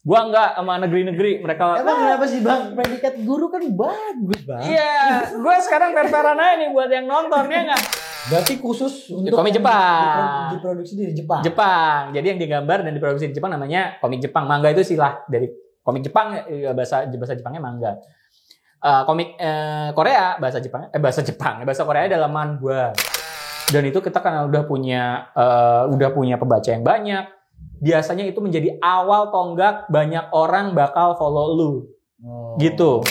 Gua enggak sama negeri-negeri mereka. Emang kenapa sih bang? Predikat guru kan bagus bang. Iya, gue sekarang fair-fairan aja nih buat yang nonton ya nggak? Berarti khusus untuk komik Jepang. Diproduksi di Jepang. Jepang. Jadi yang digambar dan diproduksi di Jepang namanya komik Jepang. Manga itu istilah dari komik Jepang, bahasa Jepangnya manga. Komik Korea bahasa Korea dalaman gue. Dan itu kita kan udah punya pembaca yang banyak. Biasanya itu menjadi awal tonggak banyak orang bakal follow lu. Gitu.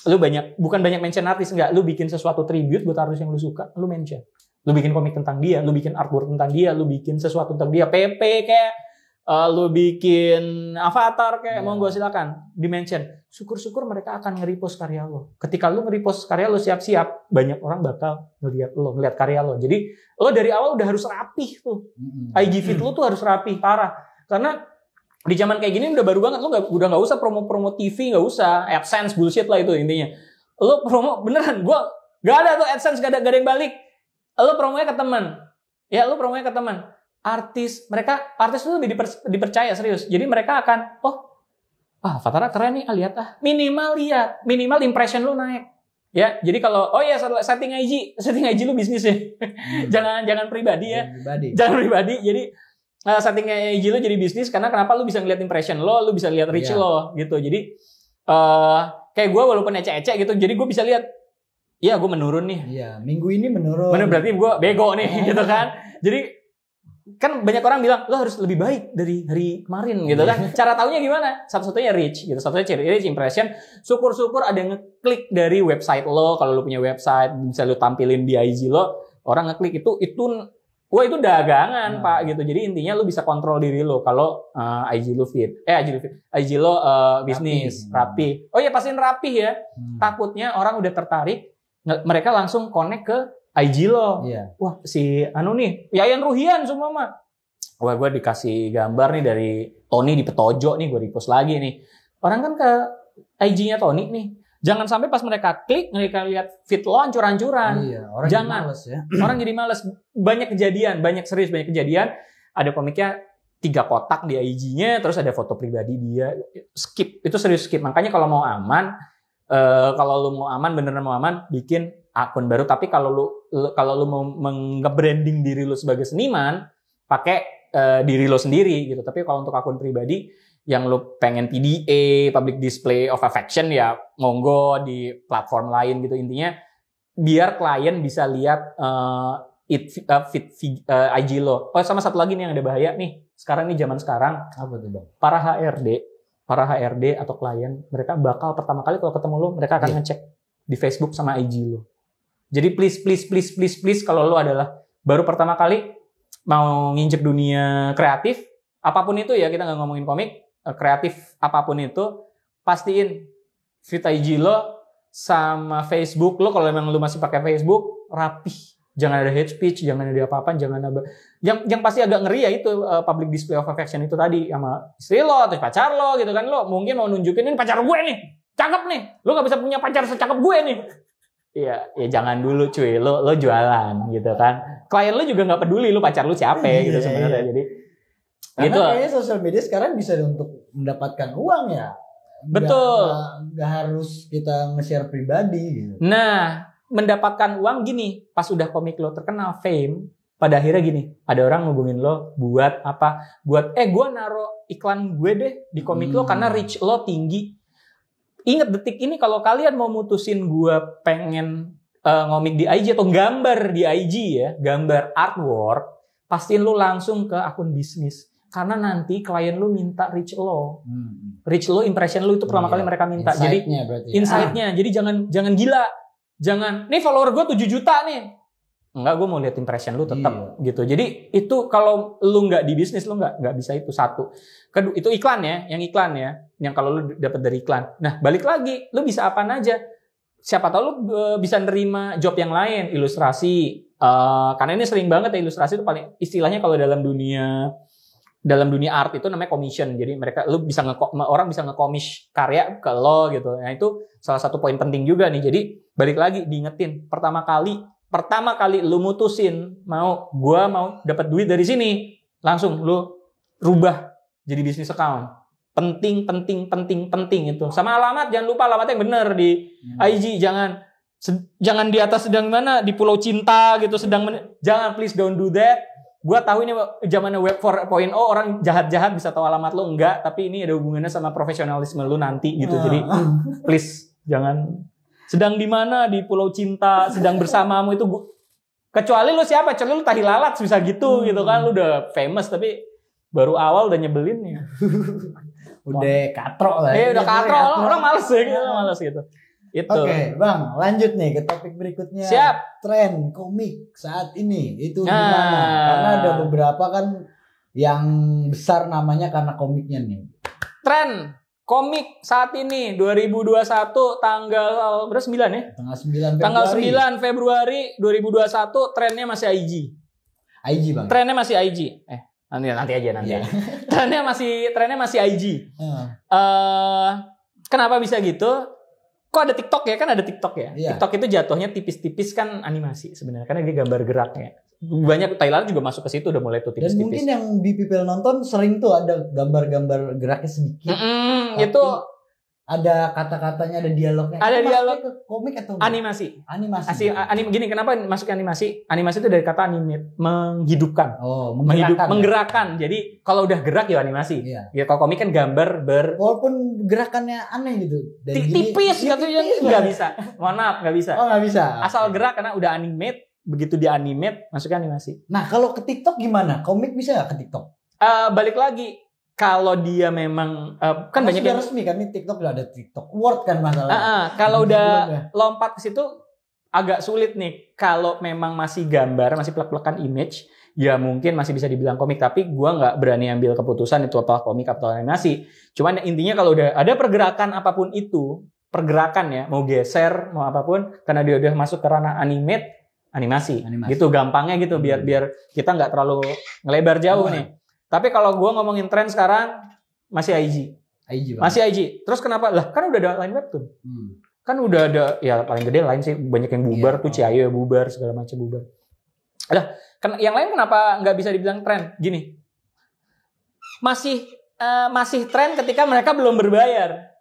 Lu bukan banyak mention artis, enggak. Lu bikin sesuatu tribute buat artis yang lu suka, lu mention. Lu bikin komik tentang dia, lu bikin artwork tentang dia, lu bikin sesuatu tentang dia, PP kayak lu bikin avatar kayak mau gue silakan di-mention. Syukur-syukur mereka akan nge-repost karya lo. Ketika lu nge-repost karya lo, siap-siap banyak orang bakal ngeliat karya lo. Jadi lo dari awal udah harus rapih tuh. IG feed lo tuh harus rapih, parah. Karena di zaman kayak gini udah baru banget, lo udah nggak usah promo TV, nggak usah AdSense bullshit lah itu intinya. Lo promo beneran, gue nggak ada tuh AdSense, gak ada yang balik. Lo promonya ke teman, artis itu lebih dipercaya serius. Jadi mereka akan, Fatara keren nih, minimal impression lu naik. Ya, jadi kalau setting IG lu bisnis ya. jangan pribadi ya. Jangan pribadi. Jadi setting IG lu jadi bisnis karena kenapa lu bisa ngeliat impression lu bisa lihat reach lo gitu. Jadi kayak gue walaupun ecek-ecek gitu, jadi gue bisa lihat gue menurun nih. Iya, minggu ini menurun. Berarti gue bego nih gitu kan. Jadi kan banyak orang bilang lo harus lebih baik dari hari kemarin gitu kan. Cara taunya gimana? Satu-satunya reach gitu. Satu-satunya reach impression. Syukur-syukur ada yang ngeklik dari website lo. Kalau lo punya website bisa lo tampilin di IG lo. Orang ngeklik itu dagangan Pak gitu. Jadi intinya lo bisa kontrol diri lo kalau IG lo bisnis rapi. Oh ya pastiin rapi ya. Takutnya orang udah tertarik, mereka langsung connect ke IG lo. Wah si Yayan Ruhian semua mah. Wah gue dikasih gambar nih dari Tony di Petojo nih, gue repost lagi nih. Orang kan ke IG-nya Tony nih. Jangan sampai pas mereka klik, mereka lihat feed lo hancur-hancuran. Orang jadi males ya. Orang jadi males. Banyak kejadian. Ada komiknya 3 kotak di IG-nya, terus ada foto pribadi dia. Skip, itu serius skip. Makanya kalau mau aman, beneran mau aman, bikin akun baru. Tapi kalau lu mau nge-branding diri lu sebagai seniman, pakai diri lu sendiri gitu. Tapi kalau untuk akun pribadi yang lu pengen PDA, public display of affection, ya monggo di platform lain gitu. Intinya biar klien bisa lihat IG lo. Sama satu lagi nih yang ada bahaya nih. Zaman sekarang apa tuh bang? Para HRD atau klien, mereka bakal pertama kali kalau ketemu lo, mereka akan ngecek di Facebook sama IG lo. Jadi please kalau lo adalah baru pertama kali mau nginjek dunia kreatif, apapun itu ya, kita nggak ngomongin komik, kreatif apapun itu, pastiin feed IG lo sama Facebook lo, kalau memang lo masih pakai Facebook, rapih. Jangan ada hate speech, jangan ada apa-apa, jangan ada yang pasti agak ngeri ya itu public display of affection itu tadi sama istri lo atau pacar lo gitu kan. Lo mungkin mau nunjukin ini pacar gue nih, cakep nih. Lo nggak bisa punya pacar secakep gue nih. Iya, ya jangan dulu cuy. Lo jualan gitu kan. Klien lo juga nggak peduli lo pacar lo siapa gitu sebenarnya. Jadi karena gitu. kayaknya sosial media sekarang bisa untuk mendapatkan uang ya. Betul. Nggak harus kita nge-share pribadi gitu. Nah, mendapatkan uang gini, pas udah komik lo terkenal, fame, pada akhirnya gini, ada orang ngubungin lo buat apa? Buat gue naro iklan gue deh di komik lo karena reach lo tinggi. Ingat detik ini kalau kalian mau mutusin gue pengen ngomik di IG atau gambar di IG ya, gambar artwork, pastiin lo langsung ke akun bisnis. Karena nanti klien lu minta reach lo. Reach lo, impression lu itu pertama kali mereka minta. Jadi insight-nya. Jadi jangan gila. Jangan, nih follower gue 7 juta nih. Enggak, gue mau lihat impression lu tetap gitu. Jadi itu kalau lu nggak di bisnis lu nggak bisa itu satu. Kedua, itu iklan ya, yang kalau lu dapat dari iklan. Nah, balik lagi, lu bisa apaan aja. Siapa tahu lu bisa nerima job yang lain, ilustrasi. Karena ini sering banget ya ilustrasi itu paling istilahnya kalau dalam dunia art itu namanya commission. Jadi orang bisa nge-commish karya ke lo gitu. Nah, itu salah satu poin penting juga nih. Jadi balik lagi diingetin, pertama kali pertama kali lu mutusin gua mau dapat duit dari sini, langsung lu rubah jadi bisnis account. Penting itu. Sama alamat, jangan lupa alamatnya yang bener di IG, jangan di atas sedang mana di Pulau Cinta gitu jangan, please don't do that. Gua tahu ini zamannya web 4.0, orang jahat-jahat bisa tahu alamat lu, enggak, tapi ini ada hubungannya sama profesionalisme lu nanti gitu. Jadi please jangan sedang di mana di Pulau Cinta, sedang bersamamu itu kecuali lu siapa? Kecuali lu tahi lalat bisa gitu gitu kan, lu udah famous tapi baru awal udah nyebelin ya. Udah katrok lah. Udah katrok, orang males gitu. Itu. Oke, Bang, lanjut nih ke topik berikutnya. Siap. Tren komik saat ini itu gimana? Karena ada beberapa kan yang besar namanya karena komiknya nih. Tren komik saat ini 2021 tanggal berapa 9 ya? Tanggal 9 9 Februari. Februari 2021 trennya masih IG. IG, Bang. Trennya masih IG. Nanti aja. Trennya masih IG. Kenapa bisa gitu? Kok ada TikTok ya? Kan ada TikTok ya. Iya. TikTok itu jatuhnya tipis-tipis kan animasi sebenarnya, karena dia gambar geraknya. Banyak Thailand juga masuk ke situ, udah mulai tuh tipis-tipis. Dan mungkin yang di People nonton sering tuh ada gambar-gambar geraknya sedikit. Itu ada kata-katanya, ada dialognya. Ada dialog. Komik atau animasi. Gini, kenapa masuk animasi? Animasi itu dari kata animate, menghidupkan. Menggerakkan. Jadi kalau udah gerak ya animasi. Iya. Ya kalau komik kan gambar walaupun gerakannya aneh gitu. Tipis katanya nggak bisa. Mohon maaf, nggak bisa. Oh, nggak bisa. Asal gerak karena udah animate, begitu di animate masuknya animasi. Nah, kalau ke TikTok gimana? Komik bisa nggak ke TikTok? Balik lagi. Kalau dia memang kan banyak yang resmi kan, ini TikTok udah ada TikTok Word kan masalahnya. Kalau udah lompat ke situ agak sulit nih. Kalau memang masih gambar, masih plek-plekan image, ya mungkin masih bisa dibilang komik. Tapi gua nggak berani ambil keputusan itu apa komik atau animasi. Cuman intinya kalau udah ada pergerakan apapun itu, pergerakan ya, mau geser, mau apapun, karena dia udah masuk ke ranah animasi. Gitu gampangnya gitu, biar kita nggak terlalu ngelebar jauh nih. Tapi kalau gue ngomongin tren sekarang masih IG. Masih IG. Terus kenapa? Lah kan udah ada Line Webtoon. Kan udah ada, ya paling gede Line sih, banyak yang bubar tuh, Ciayo ya bubar, segala macam bubar. Lah, yang lain kenapa nggak bisa dibilang tren? Gini. Masih tren ketika mereka belum berbayar.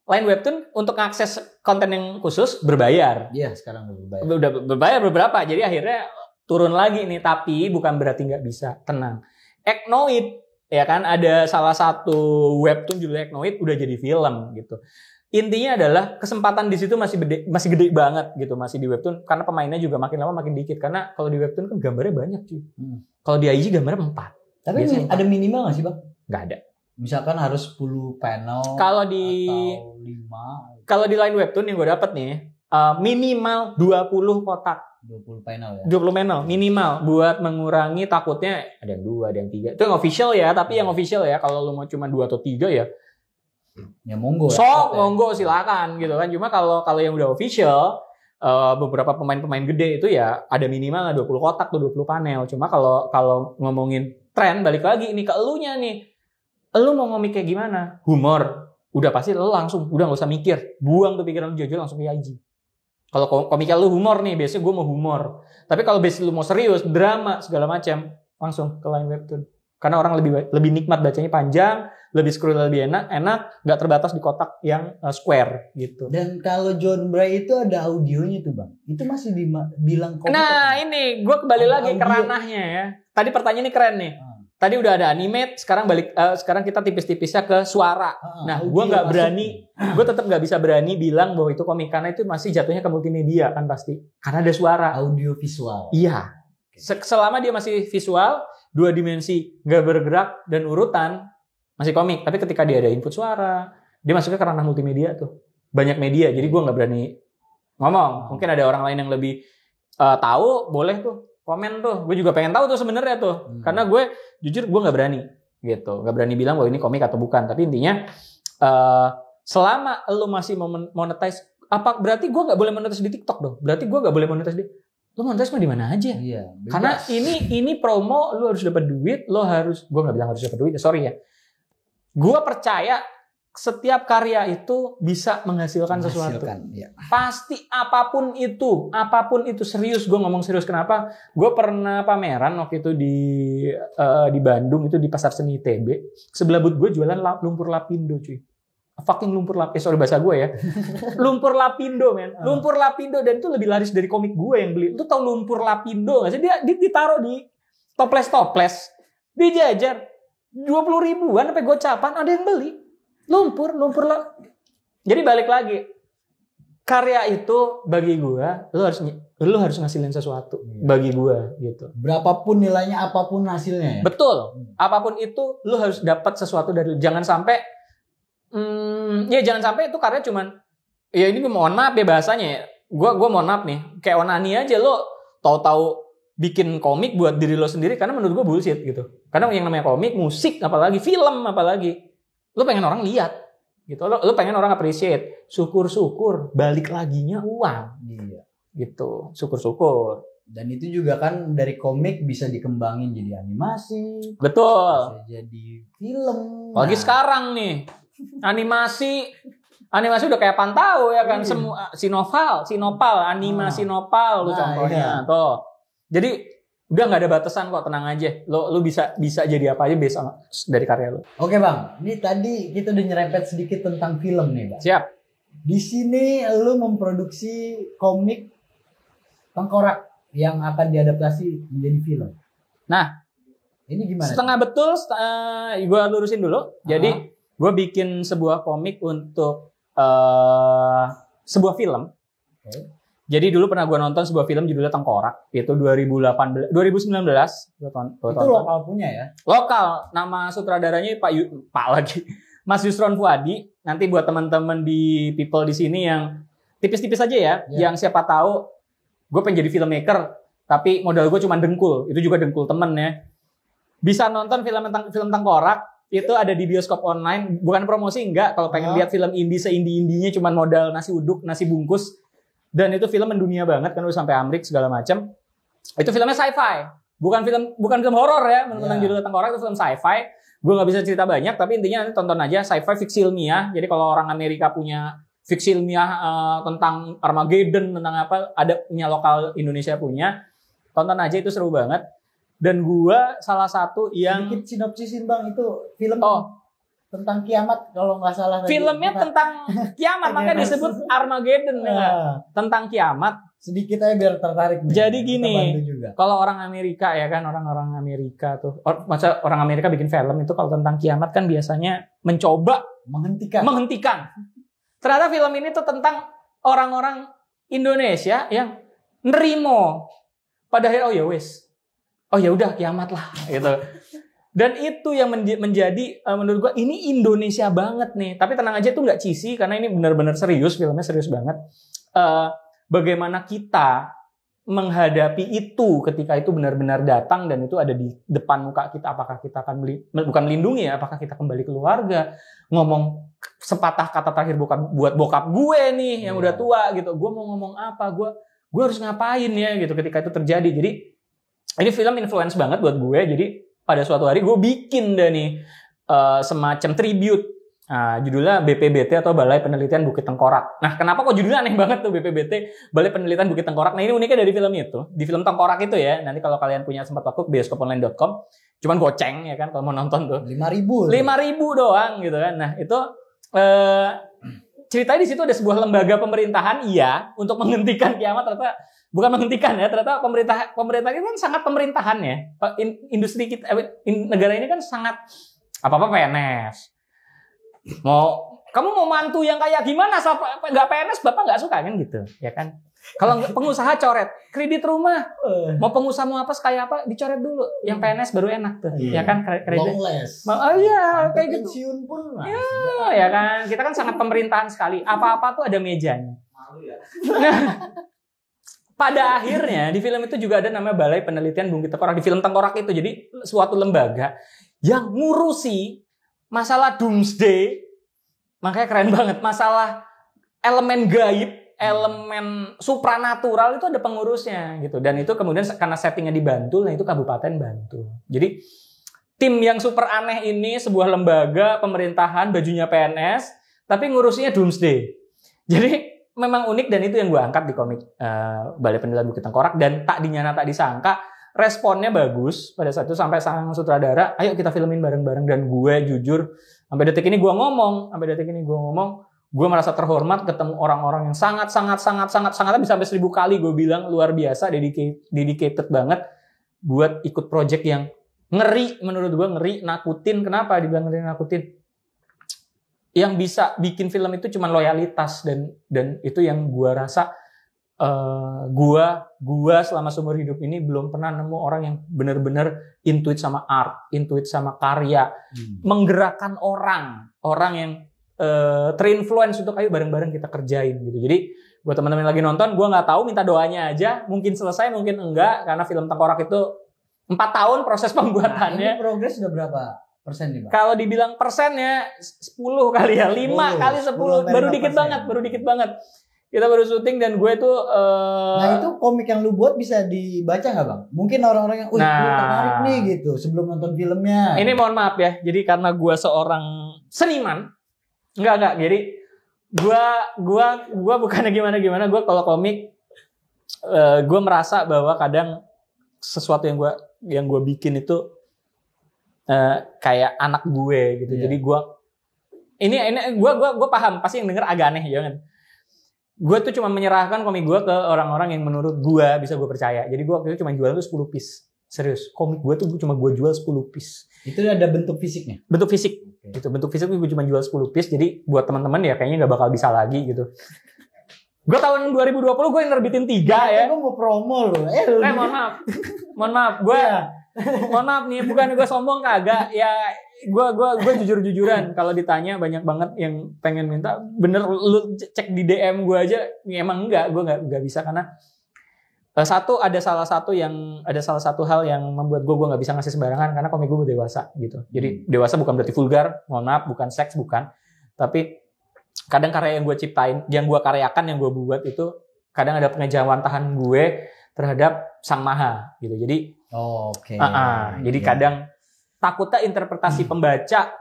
Line Webtoon untuk akses konten yang khusus berbayar. Iya, sekarang berbayar. Udah berbayar beberapa. Jadi akhirnya turun lagi nih, tapi bukan berarti nggak bisa. Tenang. Eknoid, ya kan, ada salah satu webtoon judulnya Eknoid udah jadi film gitu. Intinya adalah kesempatan di situ masih gede banget gitu, masih di webtoon, karena pemainnya juga makin lama makin dikit. Karena kalau di webtoon kan gambarnya banyak cuy. Kalau di IG gambarnya 4. Tapi ada minimal nggak sih, Bang? Nggak ada. Misalkan harus 10 panel kalau atau 5. Kalau di line webtoon yang gue dapet nih, minimal 20 kotak. 20 panel ya. 20 panel minimal buat mengurangi takutnya ada yang 2, ada yang 3. Itu yang official ya, tapi yang official ya kalau lu mau cuma 2 atau 3 ya monggo. Monggo silakan gitu kan. Cuma kalau yang udah official beberapa pemain-pemain gede itu ya ada minimal 20 kotak tuh, 20 panel. Cuma kalau ngomongin tren, balik lagi ini ke elunya nih. Elu mau ngomik kayak gimana? Humor. Udah pasti lu langsung udah enggak usah mikir. Buang tuh pikiran lu jujur langsung ke IG. Kalau komikal lu humor nih, biasanya gue mau humor. Tapi kalau biasanya lu mau serius, drama, segala macam, langsung ke Line Webtoon. Karena orang lebih nikmat bacanya panjang, lebih scroll lebih enak, nggak terbatas di kotak yang square gitu. Dan kalau John Bray itu ada audionya tuh, Bang. Itu masih dibilang komik. Nah, ini gue kembali lagi ke ranahnya ya. Tadi pertanyaan ini keren nih. Tadi udah ada animate, sekarang kita tipis-tipisnya ke suara. Nah, gue nggak berani, gue tetap nggak bisa berani bilang bahwa itu komik karena itu masih jatuhnya ke multimedia kan pasti, karena ada suara. Audio visual. Iya. Selama dia masih visual, 2 dimensi, nggak bergerak dan urutan, masih komik. Tapi ketika dia ada input suara, dia masuknya ke ranah multimedia tuh, banyak media. Jadi gue nggak berani ngomong. Mungkin ada orang lain yang lebih tahu, boleh tuh. Komen tuh, gue juga pengen tahu tuh sebenarnya tuh, karena gue jujur gue nggak berani gitu, nggak berani bilang bahwa ini komik atau bukan. Tapi intinya selama lo masih mau monetize, apa berarti gue nggak boleh monetize di TikTok dong? Berarti gue nggak boleh monetize di, lo monetize mah di mana aja? Iya, karena ini promo, lo harus dapat duit, lo harus, gue nggak bilang harus dapat duit, sorry ya. Gue percaya setiap karya itu bisa menghasilkan sesuatu. Ya. Pasti apapun itu serius, gue ngomong serius. Kenapa? Gue pernah pameran waktu itu di Bandung, itu di Pasar Seni ITB. Sebelah booth gue jualan lumpur lapindo, cuy. Fucking lumpur lapindo, sorry bahasa gue ya. Lumpur lapindo, men. Lumpur lapindo, dan itu lebih laris dari komik gue yang beli. Lu tau lumpur lapindo nggak sih? Dia ditaruh di toples, dijajar 20 ribuan sampai gocapan, ada yang beli. Lumpur lah. Jadi balik lagi, karya itu bagi gua, lu harus ngasilin sesuatu bagi gua gitu. Berapapun nilainya, apapun hasilnya ya. Betul. Apapun itu lu harus dapat sesuatu dari, jangan sampai jangan sampai itu karya cuman ya ini mohon maaf ya bahasanya ya. Gua mohon maaf nih, kayak onani aja lo tahu-tahu bikin komik buat diri lo sendiri, karena menurut gua bullshit gitu. Karena yang namanya komik, musik, apalagi film, apalagi lu pengen orang lihat gitu, lu pengen orang appreciate, syukur balik laginya uang. Iya. Gitu, syukur. Dan itu juga kan dari komik bisa dikembangin jadi animasi. Betul. Bisa jadi film. Apalagi sekarang nih, animasi udah kayak pantau ya kan, semua Sinopal, animasi Nopal lu contohnya tuh. Jadi udah nggak ada batasan kok, tenang aja. Lo bisa jadi apa aja based dari karya lo. Oke bang, ini tadi kita udah nyerempet sedikit tentang film nih bang. Siap. Di sini lo memproduksi komik Tengkorak yang akan diadaptasi menjadi film. Nah, ini gimana? Setengah betul, gue lurusin dulu. Jadi gue bikin sebuah komik untuk sebuah film. Okay. Jadi dulu pernah gue nonton sebuah film judulnya Tengkorak, itu 2019. Itu lokal punya ya? Lokal, nama sutradaranya Pak lagi, Mas Yusron Fuadi. Nanti buat teman-teman di people di sini yang tipis-tipis aja ya, yang siapa tahu gue pengen jadi filmmaker, tapi modal gue cuma dengkul, itu juga dengkul temen ya. Bisa nonton film Tengkorak, itu ada di bioskop online, bukan promosi enggak. Kalau pengen lihat film indie seindie-indinya cuma modal nasi uduk, nasi bungkus. Dan itu film mendunia banget kan, udah sampai Amrik segala macam. Itu filmnya sci-fi, bukan film horor ya, tentang judul Tengkorak, itu film sci-fi. Gue nggak bisa cerita banyak, tapi intinya nanti tonton aja, sci-fi fiksi ilmiah. Jadi kalau orang Amerika punya fiksi ilmiah tentang Armageddon, tentang apa, ada punya lokal Indonesia punya, tonton aja, itu seru banget. Dan gue salah satu yang sedikit sinopsisin bang, itu film tentang kiamat kalau nggak salah. Filmnya tentang kiamat, makanya disebut Armageddon ya. Tentang kiamat. Sedikit aja biar tertarik nih. Jadi gini, kalau orang Amerika ya kan, orang-orang Amerika tuh, masa orang Amerika bikin film itu kalau tentang kiamat kan biasanya mencoba menghentikan. Ternyata film ini tuh tentang orang-orang Indonesia yang nerimo. Pada akhirnya oh ya udah kiamat lah gitu. Dan itu yang menjadi menurut gua ini Indonesia banget nih. Tapi tenang aja, itu nggak cheesy karena ini benar-benar serius, filmnya serius banget. Bagaimana kita menghadapi itu ketika itu benar-benar datang dan itu ada di depan muka kita. Apakah kita akan bukan melindungi ya? Apakah kita kembali keluarga? Ngomong sepatah kata terakhir buat bokap gue nih yang udah tua gitu. Gue mau ngomong apa? Gue harus ngapain ya gitu ketika itu terjadi. Jadi ini film influence banget buat gue. Jadi pada suatu hari gue bikin deh nih semacam tribute. Nah, judulnya BPBT atau Balai Penelitian Bukit Tengkorak. Nah, kenapa kok judulnya aneh banget tuh BPBT, Balai Penelitian Bukit Tengkorak. Nah, ini uniknya dari film itu. Di film Tengkorak itu ya, nanti kalau kalian punya sempat waktu bioskoponline.com, cuman goceng ya kan kalau mau nonton tuh. 5.000 doang gitu kan. Nah, itu ceritanya di situ ada sebuah lembaga pemerintahan untuk menghentikan kiamat. Ternyata bukan menghentikan ya, ternyata pemerintah ini kan sangat pemerintahan ya. Industri kita, negara ini kan sangat apa-apa PNS. Kamu mau mantu yang kayak gimana? Nggak PNS, bapak nggak suka kan gitu, ya kan? Kalau pengusaha coret kredit rumah, mau pengusaha mau apa kayak apa dicoret dulu. Yang PNS baru enak tuh, ya kan? Kredit. Kayak gitu. Pensiun pun. Ya kan? Kita kan sangat pemerintahan sekali. Apa-apa tuh ada mejanya. Pada akhirnya di film itu juga ada namanya Balai Penelitian Bukit Tengkorak. Di film Tengkorak itu jadi suatu lembaga yang ngurusi masalah doomsday, makanya keren banget. Masalah elemen gaib, elemen supranatural itu ada pengurusnya gitu. Dan itu kemudian karena settingnya di Bantul, nah itu Kabupaten Bantul. Jadi tim yang super aneh ini sebuah lembaga pemerintahan, bajunya PNS, tapi ngurusinya Doomsday. Jadi memang unik dan itu yang gue angkat di komik Balai Penilaian Bukit Tengkorak, dan tak dinyana tak disangka responnya bagus pada saat itu sampai sang sutradara, ayo kita filmin bareng-bareng. Dan gue jujur sampai detik ini gue ngomong, gue merasa terhormat ketemu orang-orang yang sangat bisa sampai 1000 kali gue bilang luar biasa, dedicated banget buat ikut project yang ngeri, menurut gue ngeri, nakutin. Kenapa dibilang ngeri, nakutin? Yang bisa bikin film itu cuma loyalitas, dan itu yang gue rasa gue selama seumur hidup ini belum pernah nemu orang yang benar-benar intuit sama art, intuit sama karya, menggerakkan orang yang terinfluence untuk ayo bareng-bareng kita kerjain gitu. Jadi buat teman-teman yang lagi nonton, gue nggak tahu, minta doanya aja, mungkin selesai mungkin enggak, karena film Tengkorak itu 4 tahun proses pembuatannya. Nah, ini progres sudah berapa persen nih, Bang? Kalau dibilang persennya 10 kali ya, 5 kali 10, baru dikit banget. Kita baru syuting dan gue tuh Nah, itu komik yang lu buat bisa dibaca nggak, Bang? Mungkin orang-orang yang gue tertarik nih gitu sebelum nonton filmnya. Ini mohon maaf ya, jadi karena gue seorang seniman, enggak, jadi gue bukannya gimana, gue kalau komik gue merasa bahwa kadang sesuatu yang gue bikin itu kayak anak gue gitu. Yeah. Jadi gue paham pasti yang denger agak aneh, jangan. Gue tuh cuma menyerahkan komik gue ke orang-orang yang menurut gue bisa gue percaya. Jadi gue waktu itu cuma jual tuh 10 piece. Serius, komik gue tuh cuma gue jual 10 piece. Itu ada bentuk fisiknya? Bentuk fisik. Okay. Itu bentuk fisik gue cuma jual 10 piece. Jadi buat teman-teman ya kayaknya nggak bakal bisa lagi gitu. Gue tahun 2020 gue nerbitin 3 ya. Gue mau promo loh. Mohon maaf. Mohon maaf nih, bukan gue sombong kagak. Ya gue jujur-jujuran. Kalau ditanya banyak banget yang pengen minta. Bener lu cek di DM gue aja. Emang enggak, gue nggak bisa karena ada salah satu hal yang membuat gue nggak bisa ngasih sembarangan karena komik gue dewasa gitu. Jadi dewasa bukan berarti vulgar. Mohon maaf, bukan seks, bukan. Tapi kadang karya yang gue ciptain, yang gue karyakan, yang gue buat itu kadang ada pengejawantahan gue terhadap Sang Maha gitu. Jadi jadi kadang takutnya interpretasi pembaca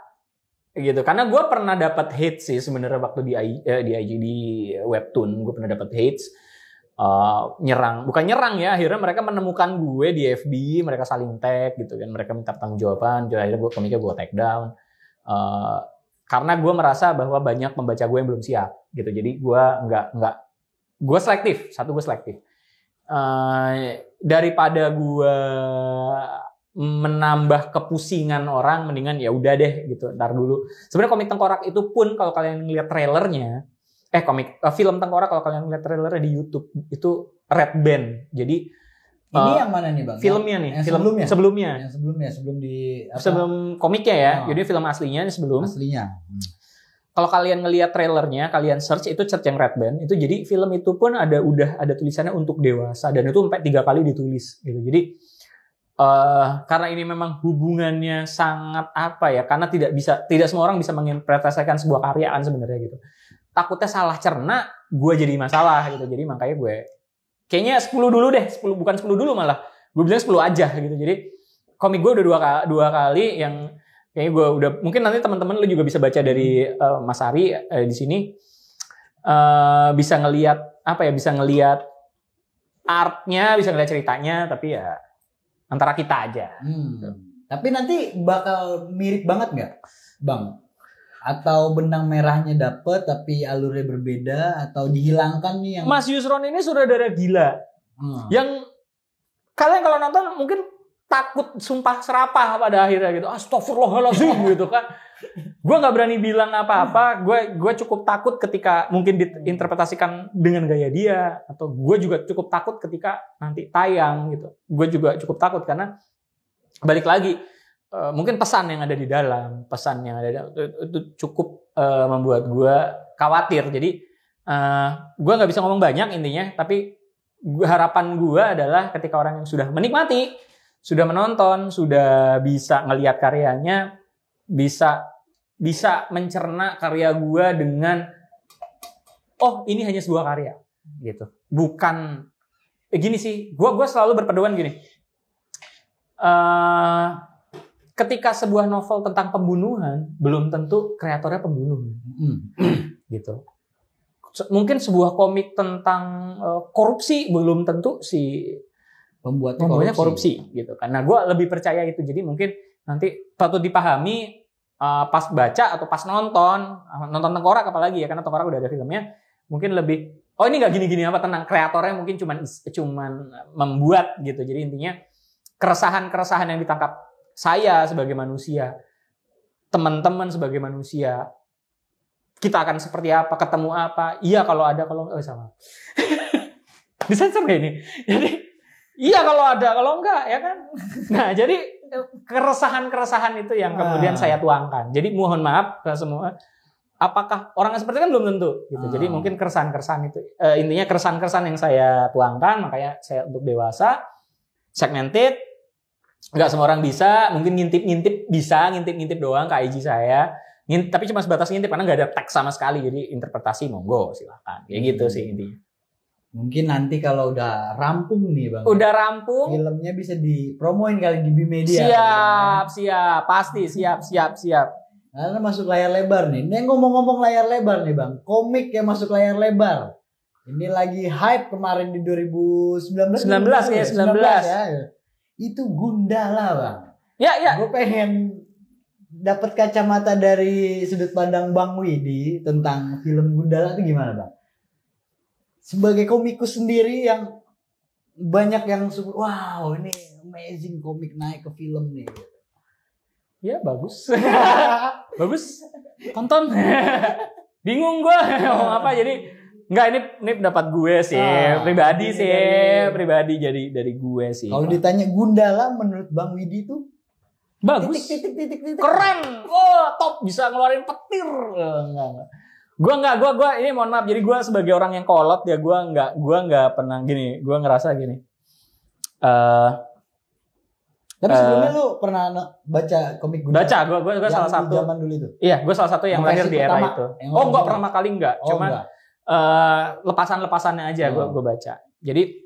gitu. Karena gue pernah dapat hate sih sebenarnya waktu di IG di webtoon, gue pernah dapat hate bukan nyerang ya, akhirnya mereka menemukan gue di FB, mereka saling tag gitu kan, mereka minta pertanggungjawaban, jadi akhirnya komiknya gue take down. Karena gue merasa bahwa banyak pembaca gue yang belum siap gitu. Jadi gue gue selektif. Daripada gue menambah kepusingan orang, mendingan ya udah deh gitu, ntar dulu. Sebenarnya komik Tengkorak itu pun kalau kalian ngeliat trailernya, film Tengkorak kalau kalian ngeliat trailernya di YouTube itu Red Band. Jadi ini yang mana nih, Bang? Filmnya nih, sebelumnya. Yang sebelumnya, sebelum komiknya ya. Jadi film aslinya ini sebelum. Aslinya. Kalau kalian ngelihat trailernya, kalian search yang Red Band itu, jadi film itu pun udah ada tulisannya untuk dewasa, dan itu sampai 3 kali ditulis gitu. Jadi karena ini memang hubungannya sangat karena tidak semua orang bisa menginterpretasikan sebuah karyaan sebenarnya gitu. Takutnya salah cerna, gue jadi masalah gitu. Jadi makanya gue kayaknya 10 dulu deh, bukan 10 dulu malah. Gue bilang 10 aja gitu. Jadi komik gue udah dua kali yang kayaknya gue udah, mungkin nanti teman-teman lu juga bisa baca dari Mas Ari di sini. Bisa ngelihat artnya, bisa ngelihat ceritanya, tapi ya antara kita aja. Tapi nanti bakal mirip banget nggak, Bang? Atau benang merahnya dapet tapi alurnya berbeda, atau dihilangkan nih yang Mas Yusron ini sutradara gila. Yang kalian kalau nonton mungkin takut sumpah serapah pada akhirnya gitu. Astagfirullahaladzim gitu kan. Gue nggak berani bilang apa-apa. Gue cukup takut ketika mungkin diinterpretasikan dengan gaya dia, atau gue juga cukup takut ketika nanti tayang gitu. Gue juga cukup takut karena balik lagi, mungkin pesan yang ada di dalam, itu cukup membuat gue khawatir. Jadi gue nggak bisa ngomong banyak intinya, tapi harapan gue adalah ketika orang yang sudah menikmati, sudah menonton, sudah bisa ngelihat karyanya, bisa mencerna karya gue dengan ini hanya sebuah karya gitu. Bukan gini sih, gue selalu berpedoman gini. ketika sebuah novel tentang pembunuhan, belum tentu kreatornya pembunuh. Gitu. Mungkin sebuah komik tentang korupsi, belum tentu si pembuatnya korupsi gitu. Karena gue lebih percaya itu. Jadi mungkin nanti patut dipahami pas baca atau pas nonton Tengkorak apalagi ya, karena Tengkorak udah ada filmnya, mungkin lebih ini nggak gini-gini apa, tenang, kreatornya mungkin cuman membuat gitu. Jadi intinya keresahan yang ditangkap saya sebagai manusia, teman-teman sebagai manusia, kita akan seperti apa, ketemu apa, iya kalau ada, kalau enggak, sama. Disensor nggak ini? Jadi, iya kalau ada, kalau enggak, ya kan? Nah, jadi keresahan itu yang kemudian saya tuangkan. Jadi mohon maaf ke semua, apakah orang seperti kan belum tentu. Gitu. Jadi mungkin keresahan itu, intinya keresahan yang saya tuangkan, makanya saya untuk dewasa, segmented, nggak semua orang bisa, mungkin ngintip doang ke IG saya. Tapi cuma sebatas ngintip karena nggak ada teks sama sekali, jadi interpretasi monggo silakan kayak gitu sih intinya. Mungkin nanti kalau udah rampung nih Bang, udah rampung, filmnya bisa dipromoin kali di Bimedia. Siap, pasti siap. Karena masuk layar lebar nih. Ini ngomong-ngomong layar lebar nih Bang, komik yang masuk layar lebar ini lagi hype kemarin di 2019 ya. Itu Gundala Bang. Ya. Gue pengen dapat kacamata dari sudut pandang Bang Widi tentang film Gundala itu gimana Bang? Sebagai komikus sendiri yang banyak yang wow ini amazing komik naik ke film nih. Ya bagus. Bagus. Tonton. Bingung gue ngomong apa, jadi enggak, ini pendapat gue sih, pribadi jadi dari gue sih. Kalau ditanya Gundala menurut Bang Widi tuh bagus. Titik. Keren. Top, bisa ngeluarin petir. Enggak. Gue ini mohon maaf, jadi gue sebagai orang yang kolot ya, gue enggak pernah gini, gue ngerasa gini. Tapi sebelumnya lu pernah baca komik Gundala? Baca, gue salah satu. Zaman dulu itu. Iya, gue salah satu yang lahir di era itu. Enggak pertama kali enggak, cuman lepasan-lepasannya aja gue baca. Jadi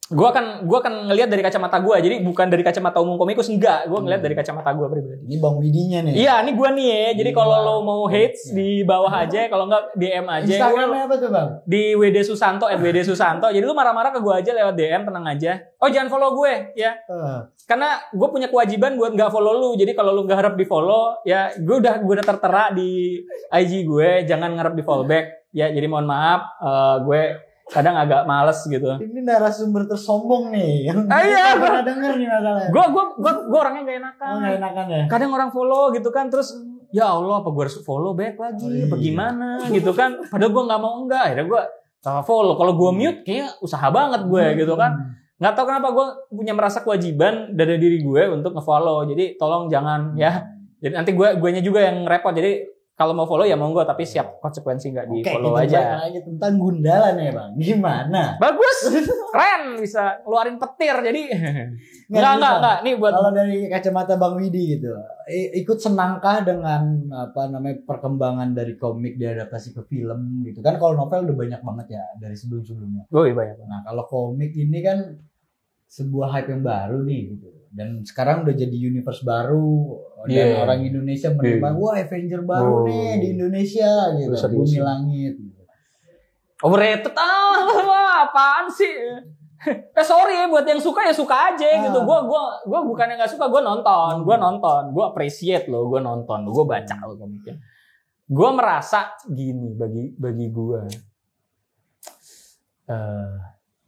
gue akan ngelihat dari kacamata gue, jadi bukan dari kacamata umum komikus, enggak, gue ngelihat dari kacamata gue pribadi. Ini Bang Widinya nih. Iya, ini gue nih ya. Jadi kalau lo mau hates di bawah aja, kalau enggak DM aja. Instagramnya apa tuh Bang? Di WD Susanto @WD_Susanto. Jadi lu marah-marah ke gue aja lewat DM, tenang aja. Jangan follow gue ya. Karena gue punya kewajiban buat nggak follow lu. Jadi kalau lu nggak harap di follow, ya gue udah tertera di IG gue. Jangan ngarep di follow back. Ya, jadi mohon maaf, gue kadang agak males gitu. Ini narasumber tersombong nih. Iya, gue pernah denger nih masalahnya. Gue orangnya gak enakan. Gak enakan ya. Kadang orang follow gitu kan, terus ya Allah apa gue harus follow back lagi, bagaimana gitu kan? Padahal gue nggak mau akhirnya gue follow. Kalau gue mute, kayaknya usaha banget gue gitu kan. Nggak tahu kenapa gue punya merasa kewajiban dari diri gue untuk nge-follow. Jadi tolong jangan ya. Jadi nanti guenya juga yang repot. Jadi kalau mau follow ya monggo, tapi siap konsekuensi nggak di follow aja. Oke, tentang Gundala nih Bang, gimana? Bagus, keren, bisa ngeluarin petir. Jadi nggak. Nih buat kalau dari kacamata Bang Widi gitu, ikut senangkah dengan perkembangan dari komik diadaptasi ke film gitu kan? Kalau novel udah banyak banget ya dari sebelumnya. Iya banyak. Nah kalau komik ini kan sebuah hype yang baru nih gitu. Dan sekarang udah jadi universe baru dan orang Indonesia menerima wah Avenger baru nih di Indonesia gitu, Bumi Langit gitu. Overrated apaan sih? Sorry buat yang suka ya suka aja gitu. Gua bukannya nggak suka, gue nonton, gue appreciate loh, gue nonton, gue baca loh komiknya. Gue merasa gini bagi gue,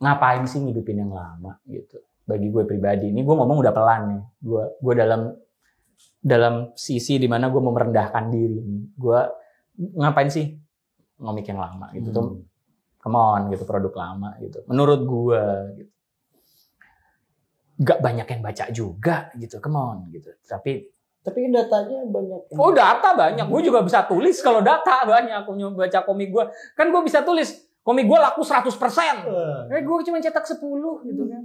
ngapain sih ngidupin yang lama gitu. Bagi gue pribadi, ini gue ngomong udah pelan nih. Gue dalam sisi dimana gue mau merendahkan diri nih. Gue ngapain sih ngomik yang lama gitu tuh, come on gitu, produk lama gitu. Menurut gue gitu. Gak banyak yang baca juga gitu, come on gitu. Tapi datanya banyak. Data banyak. Gue juga bisa tulis kalau data banyak. Aku baca komik gue, kan gue bisa tulis. Komik gue laku 100%. Gue cuma cetak 10 gitu kan.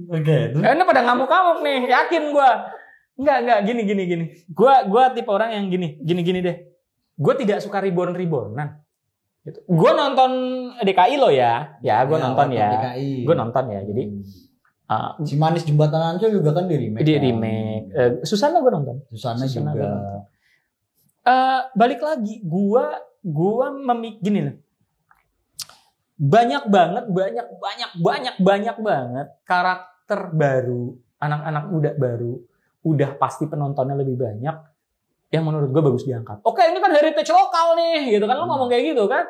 Oke. Ini pada ngamuk-ngamuk nih, yakin gue. Enggak, gini. Gue tipe orang yang gini deh. Gue tidak suka reborn-rebornan. Gitu. Gue nonton DKI lo ya. Ya, gue nonton ya. Gue nonton ya. Jadi Si Manis Jembatan Ancol juga kan di remake. Di remake. Titanic. Susana gue nonton. Susana Susana juga. gua nonton. Balik lagi, gua gini loh. Banyak banget karakter baru, anak-anak muda baru, udah pasti penontonnya lebih banyak, yang menurut gue bagus diangkat. Oke, ini kan heritage lokal nih, gitu kan, lo ngomong kayak gitu kan.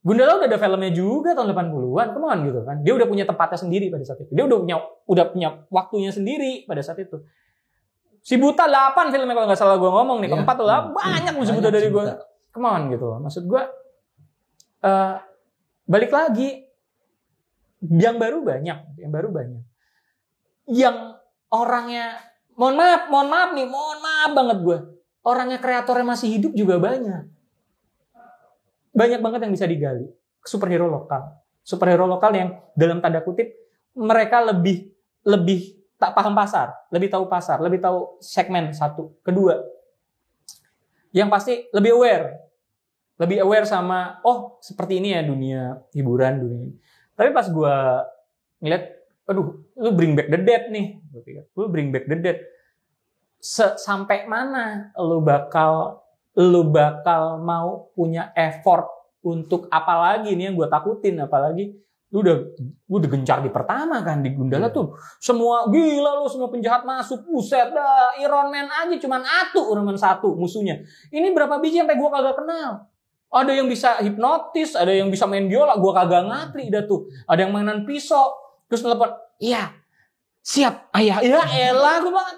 Gundala udah ada filmnya juga tahun 80-an, come on gitu kan. Dia udah punya tempatnya sendiri pada saat itu. Dia udah punya waktunya sendiri pada saat itu. Si Buta 8 filmnya kalau nggak salah gue ngomong nih, keempat tuh banyak Si Buta dari gue. Come on gitu. Maksud gue, balik lagi, yang baru banyak. Yang orangnya, mohon maaf banget gue. Orangnya kreatornya masih hidup juga banyak. Banyak banget yang bisa digali. Superhero lokal yang dalam tanda kutip mereka lebih tak paham pasar, lebih tahu pasar, lebih tahu segmen satu. Kedua, yang pasti lebih aware sama seperti ini ya dunia hiburan dunia. Tapi pas gue ngeliat, lu bring back the dead nih, lu bring back the dead. Sampai mana lu bakal mau punya effort untuk apalagi nih yang gue takutin, apalagi lu udah gencar di pertama kan di Gundala tuh semua gila, lu semua penjahat masuk, buset dah. Iron Man aja cuman Iron Man 1 musuhnya. Ini berapa biji sampai gue kagak kenal. Ada yang bisa hipnotis, ada yang bisa main biola, gue kagak ngatri dah tuh. Ada yang mainan pisau, terus telepon, iya siap ayah, ya elah gue bang.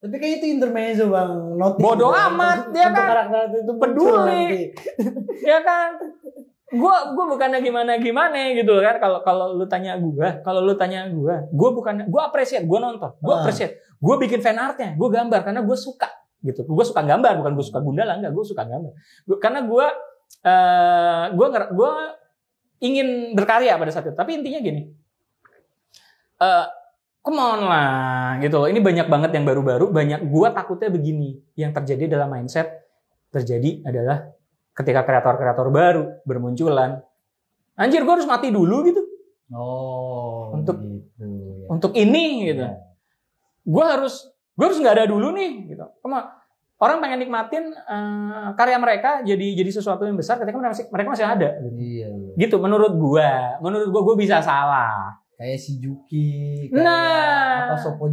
Tapi kayak itu intermezzo bang, bodoh amat dia kan, karakter itu peduli ya kan. Gue bukannya gimana gitu kan. Kalau lu tanya gue appreciate, gue nonton, gue appreciate, gue bikin fan artnya, gue gambar karena gue suka gitu. Gue suka gambar, bukan gue suka Gundala, enggak, gue suka gambar. Karena gue ingin berkarya pada saat itu. Tapi intinya gini, come on lah gitu loh. Ini banyak banget yang baru-baru, banyak. Gue takutnya begini, yang terjadi dalam mindset terjadi adalah ketika kreator-kreator baru bermunculan, anjir gue harus mati dulu gitu. Untuk ini gitu. Yeah. Gue harus nggak ada dulu nih gitu. Orang pengen nikmatin karya mereka jadi sesuatu yang besar ketika mereka masih ada. Gitu. Iya. Gitu menurut gue bisa salah. Kayak si Juki, kayak Sopo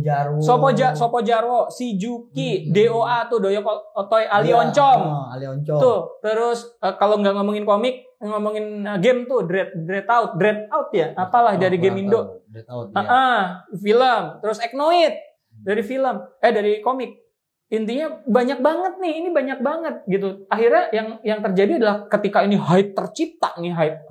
Jarwo, si Juki, DOA tuh Doyo Otoy Ali Oncom. Tuh, terus kalau nggak ngomongin komik, ngomongin game tuh Dread Out ya, apalah dari game Indo. Dread Out. Ya. Film, terus Eknoid dari film, dari komik. Intinya banyak banget nih, ini banyak banget gitu. Akhirnya yang terjadi adalah ketika ini hype tercipta nih, hype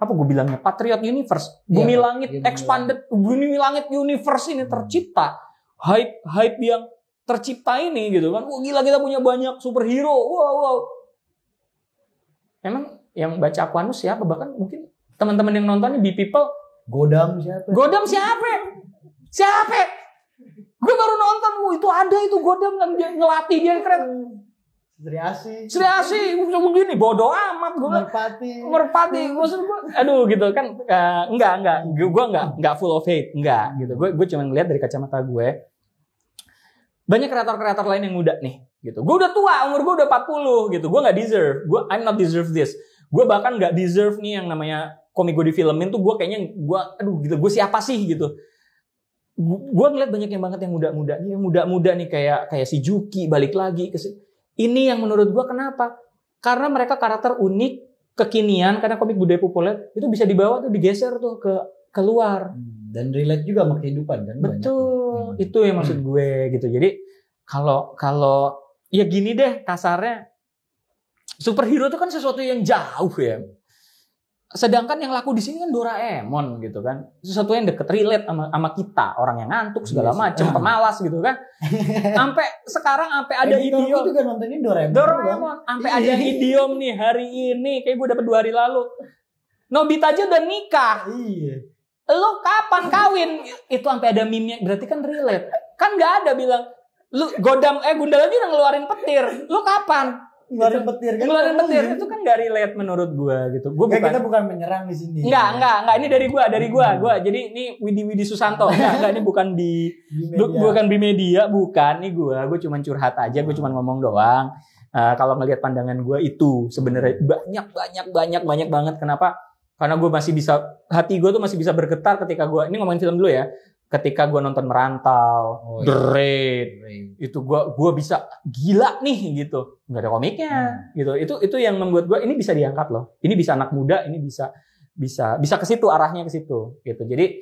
apa gue bilangnya, Patriot Universe, Bumi Langit Expanded, Bumi Langit Universe ini tercipta, hype yang tercipta ini gitu kan. Gila, kita punya banyak superhero, wow. Emang yang baca Aquanus siapa? Bahkan mungkin teman-teman yang nontonnya Be People, Godam siapa? Gue baru nonton, itu ada itu Godam yang ngelatih dia keren. Sri Asi, begini bodoh amat gue. Merpati, maksud gue, aduh gitu kan, enggak, gue enggak full of hate, enggak gitu. Gue cuma ngeliat dari kacamata gue. Banyak kreator-kreator lain yang muda nih, gitu. Gue udah tua, umur gue udah 40 gitu. Gue nggak deserve, I'm not deserve this. Gue bahkan nggak deserve nih yang namanya komik gue difilmin tuh. Gue kayaknya gitu. Gue siapa sih gitu. Gue ngeliat banyak yang banget yang muda-muda nih kayak si Juki balik lagi ke ini yang menurut gue kenapa? Karena mereka karakter unik, kekinian, karena komik budaya populer itu bisa dibawa tuh, digeser tuh ke keluar dan relate juga sama kehidupan kan. Betul, itu yang maksud gue gitu. Jadi kalau ya gini deh kasarnya, superhero itu kan sesuatu yang jauh ya. Sedangkan yang laku di sini kan Doraemon gitu kan. Sesuatu yang deket, relate sama kita, orang yang ngantuk segala macem, pemalas gitu kan. Sampai sekarang ada idiom. Aku juga nontonin Doraemon. Sampai ada idiom nih hari ini, kayak gue dapet 2 hari lalu. Nobita aja udah nikah. Iya. Lo kapan kawin? Itu sampai ada meme-nya. Berarti kan relate. Kan nggak ada bilang lu Gundala aja udah ngeluarin petir. Lu kapan? Ngeluarin petir kan? Ngeluarin petir itu kan gak relate menurut gue gitu. Kita bukan menyerang di sini. Enggak. Ini dari gue. Jadi ini Widi Susanto. Enggak, ini bukan bukan di media, bukan. Ini gue cuma curhat aja, gue cuma ngomong doang. Kalau ngelihat pandangan gue itu sebenarnya banyak banget. Kenapa? Karena gue masih bisa, hati gue tuh masih bisa bergetar ketika gue, ini ngomongin film dulu ya, ketika gue nonton Merantau, The Raid, itu gue bisa gila nih gitu, nggak ada komiknya gitu. Itu yang membuat gue ini bisa diangkat loh, ini bisa anak muda, ini bisa ke situ, arahnya ke situ gitu. Jadi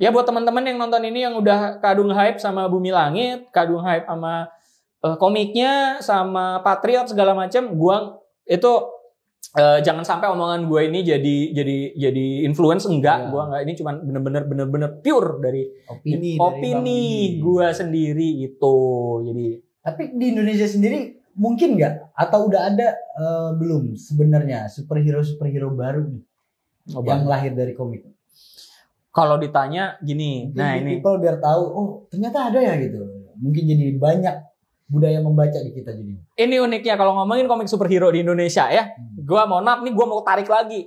ya buat teman-teman yang nonton ini yang udah kadung hype sama Bumi Langit, kadung hype sama komiknya, sama Patriot segala macam, gue itu jangan sampai omongan gue ini jadi influence, enggak. Gue enggak, ini cuma bener-bener pure dari opini gue sendiri itu. Jadi tapi di Indonesia sendiri mungkin nggak atau udah ada belum sebenarnya superhero baru nih yang lahir dari komik? Kalau ditanya gini, mungkin nah ini people biar tahu, oh ternyata ada ya gitu. Mungkin jadi banyak budaya membaca di kita jadi. Ini uniknya kalau ngomongin komik superhero di Indonesia ya. Gua mohon maaf nih, gua mau tarik lagi.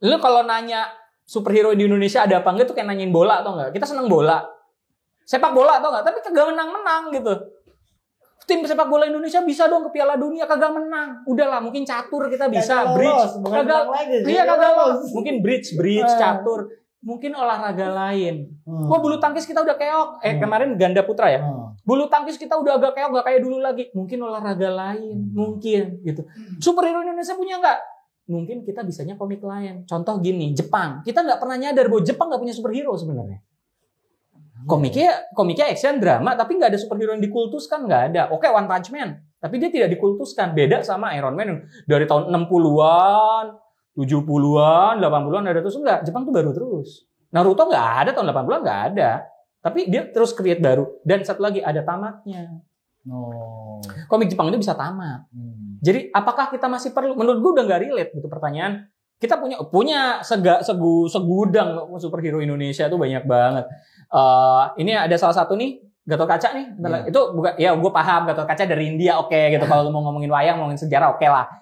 Lu kalau nanya superhero di Indonesia ada apa enggak tuh kayak nanyain bola atau enggak? Kita seneng bola. Sepak bola atau enggak? Tapi kagak menang-menang gitu. Tim sepak bola Indonesia bisa dong ke Piala Dunia, kagak menang. Udahlah, mungkin catur kita bisa, bridge. Kagak lolos. Mungkin bridge, catur. Mungkin olahraga lain. Wah, bulu tangkis kita udah keok. Kemarin ganda putra ya. Bulu tangkis kita udah agak keok, gak kayak dulu lagi. Mungkin olahraga lain, mungkin gitu. Superhero Indonesia punya nggak? Mungkin kita bisanya komik lain. Contoh gini, Jepang. Kita nggak pernah nyadar bahwa Jepang nggak punya superhero sebenarnya. Komiknya action drama, tapi nggak ada superhero yang dikultuskan, nggak ada. Oke, One Punch Man, tapi dia tidak dikultuskan. Beda sama Iron Man yang dari tahun 60-an. 70-an, 80-an ada terus, enggak. Jepang tuh baru terus. Naruto nggak ada tahun 80-an, nggak ada. Tapi dia terus create baru. Dan satu lagi ada tamatnya. Komik Jepang itu bisa tamat. Jadi apakah kita masih perlu? Menurut gue udah nggak relate gitu pertanyaan. Kita punya segudang superhero Indonesia tuh banyak banget. Ini ada salah satu nih, Gatot Kaca nih. Itu bukan, ya gue paham Gatot Kaca dari India, oke gitu. Kalau lu mau ngomongin wayang, ngomongin sejarah, oke lah.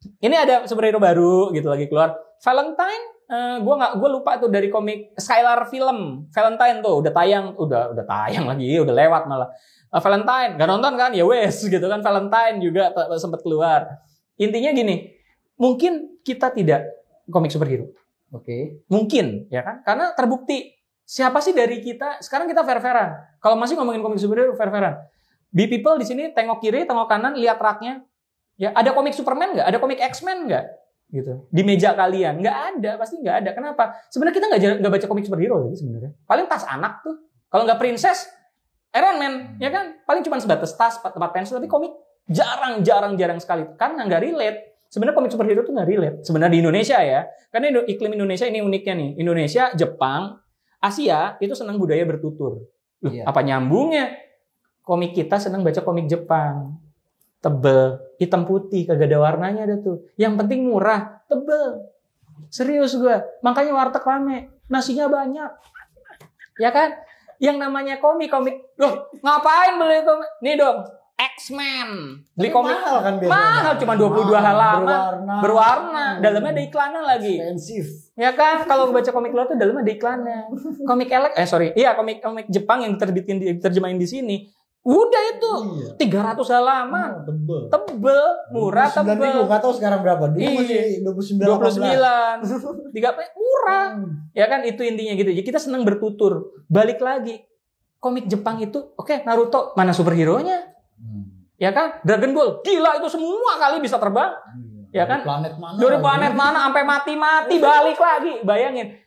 Ini ada superhero baru gitu lagi keluar. Valentine, gue lupa tuh dari komik Skylar film. Valentine tuh udah tayang lagi, udah lewat malah. Valentine, gak nonton kan? Ya wes gitu kan. Valentine juga sempat keluar. Intinya gini, mungkin kita tidak komik superhero. Oke. Mungkin, ya kan? Karena terbukti siapa sih dari kita? Sekarang kita fair-fairan. Kalau masih ngomongin komik superhero, fair-fairan. Be people di sini tengok kiri, tengok kanan, lihat raknya. Ya, ada komik Superman nggak? Ada komik X-Men nggak? Gitu. Di meja kalian nggak ada, pasti nggak ada. Kenapa? Sebenarnya kita nggak baca komik superhero lagi sebenarnya. Paling tas anak tuh. Kalau nggak princess, Iron Man, ya kan? Paling cuma sebatas tas, tempat pensil. Tapi komik jarang sekali. Karena nggak relate. Sebenarnya komik superhero tuh nggak relate. Sebenarnya di Indonesia ya. Karena iklim Indonesia ini uniknya nih. Indonesia, Jepang, Asia itu senang budaya bertutur. Apa nyambungnya? Komik kita senang baca komik Jepang. Tebel, hitam putih, kagak ada warnanya ada tuh. Yang penting murah, tebel. Serius gue. Makanya warteg rame, nasinya banyak. Ya kan? Yang namanya komik. Loh, ngapain beli komik? Nih dong, X-Men. Beli komik mahal kan biasanya. Mahal, cuma 22 halaman. Berwarna. Dalamnya ada iklannya lagi. Expensive. Ya kan? Kalau baca komik luar tuh dalamnya ada iklannya. Komik komik Jepang yang diterjemahin di sini. Udah itu 300 halaman. Tebel, murah, tebel. Enggak tahu sekarang berapa. Dulu masih 29. 3 murah. Ya kan, itu intinya gitu. Jadi kita senang bertutur. Balik lagi. Komik Jepang itu, oke, Naruto, mana superhero-nya? Ya kan? Dragon Ball, gila itu semua kali bisa terbang. Ya kan? Dari planet mana sampai mati-mati balik lagi. Bayangin.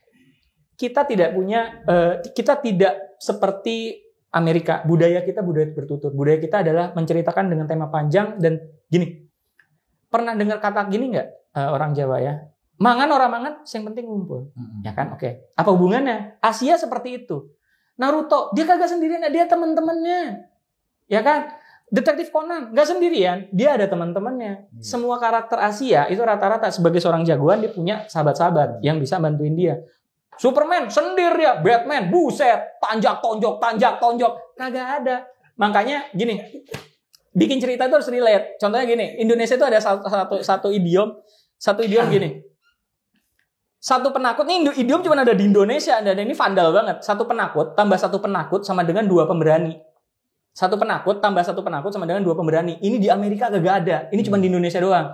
Kita tidak punya kita tidak seperti Amerika, budaya kita budaya bertutur. Budaya kita adalah menceritakan dengan tema panjang dan gini. Pernah dengar kata gini nggak orang Jawa ya? Mangan orang mangan, yang penting ngumpul. Ya kan? Oke. Apa hubungannya? Asia seperti itu. Naruto, dia kagak sendirian, dia teman-temannya. Ya kan? Detektif Conan, nggak sendirian, dia ada teman-temannya. Semua karakter Asia itu rata-rata sebagai seorang jagoan dia punya sahabat-sahabat yang bisa bantuin dia. Superman sendiri ya, Batman buset, tanjak tonjok, kagak ada. Makanya gini, bikin cerita itu harus relate. Contohnya gini, Indonesia itu ada satu idiom gini. Satu penakut nih, idiom cuma ada di Indonesia, dan ini vandal banget. Satu penakut tambah satu penakut sama dengan 2 pemberani. Satu penakut tambah satu penakut sama dengan 2 pemberani. Ini di Amerika gak ada. Ini cuma di Indonesia doang.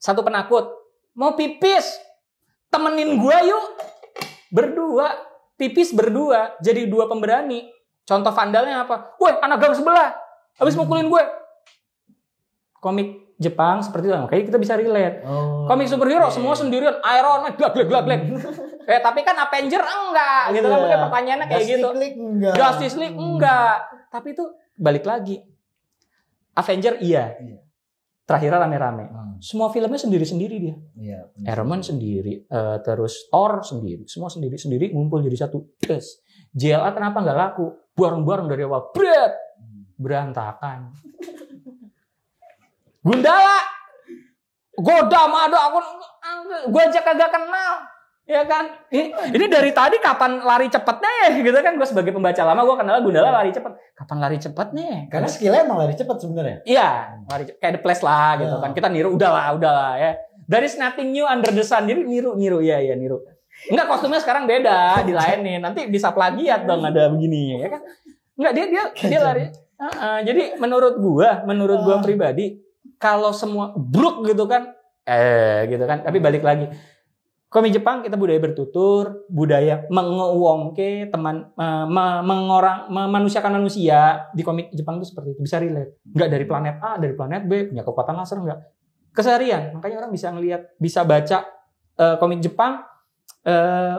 Satu penakut mau pipis, temenin gue yuk. Berdua, pipis berdua, jadi 2 pemberani. Contoh vandalnya apa? Woi, anak gang sebelah, habis mukulin gue. Komik Jepang seperti itu, makanya kita bisa relate. Komik superhero semua sendirian, Iron Man, glak. Tapi kan Avenger enggak, gitu kan? Makanya pertanyaannya kayak gitu. Justice League enggak. Tapi itu balik lagi. Avenger iya. Terakhirnya rame-rame. Semua filmnya sendiri-sendiri dia. Iya. Iron Man sendiri, terus Thor sendiri, semua sendiri-sendiri ngumpul jadi satu. Yes. JLA kenapa nggak laku? Bareng-bareng dari awal, berantakan. Gundala, Godam, aku aja kagak kenal, ya kan? Ini dari tadi kapan lari cepetnya ya, gitu kan? Gue sebagai pembaca lama, gue kenal Gundala lari cepet. Kapan lari cepetnya? Karena skillnya emang lari cepet sebenarnya. Iya, lari kayak The Flash lah, gitu kan? Kita niru, udahlah ya. There is nothing new under the sun, jadi niru, ya niru. Enggak, kostumnya sekarang beda, dilainin. Nanti bisa plagiat dong ada begini, ya kan? Enggak, dia lari. Jadi menurut gua pribadi, kalau semua bruk gitu kan, gitu kan. Tapi balik lagi, komik Jepang kita budaya bertutur, budaya mengewongke memanusiakan manusia. Di komik Jepang itu seperti itu, bisa relate. Enggak dari planet A, dari planet B, punya kekuatan laser enggak. Keseharian, makanya orang bisa ngelihat, bisa baca komik Jepang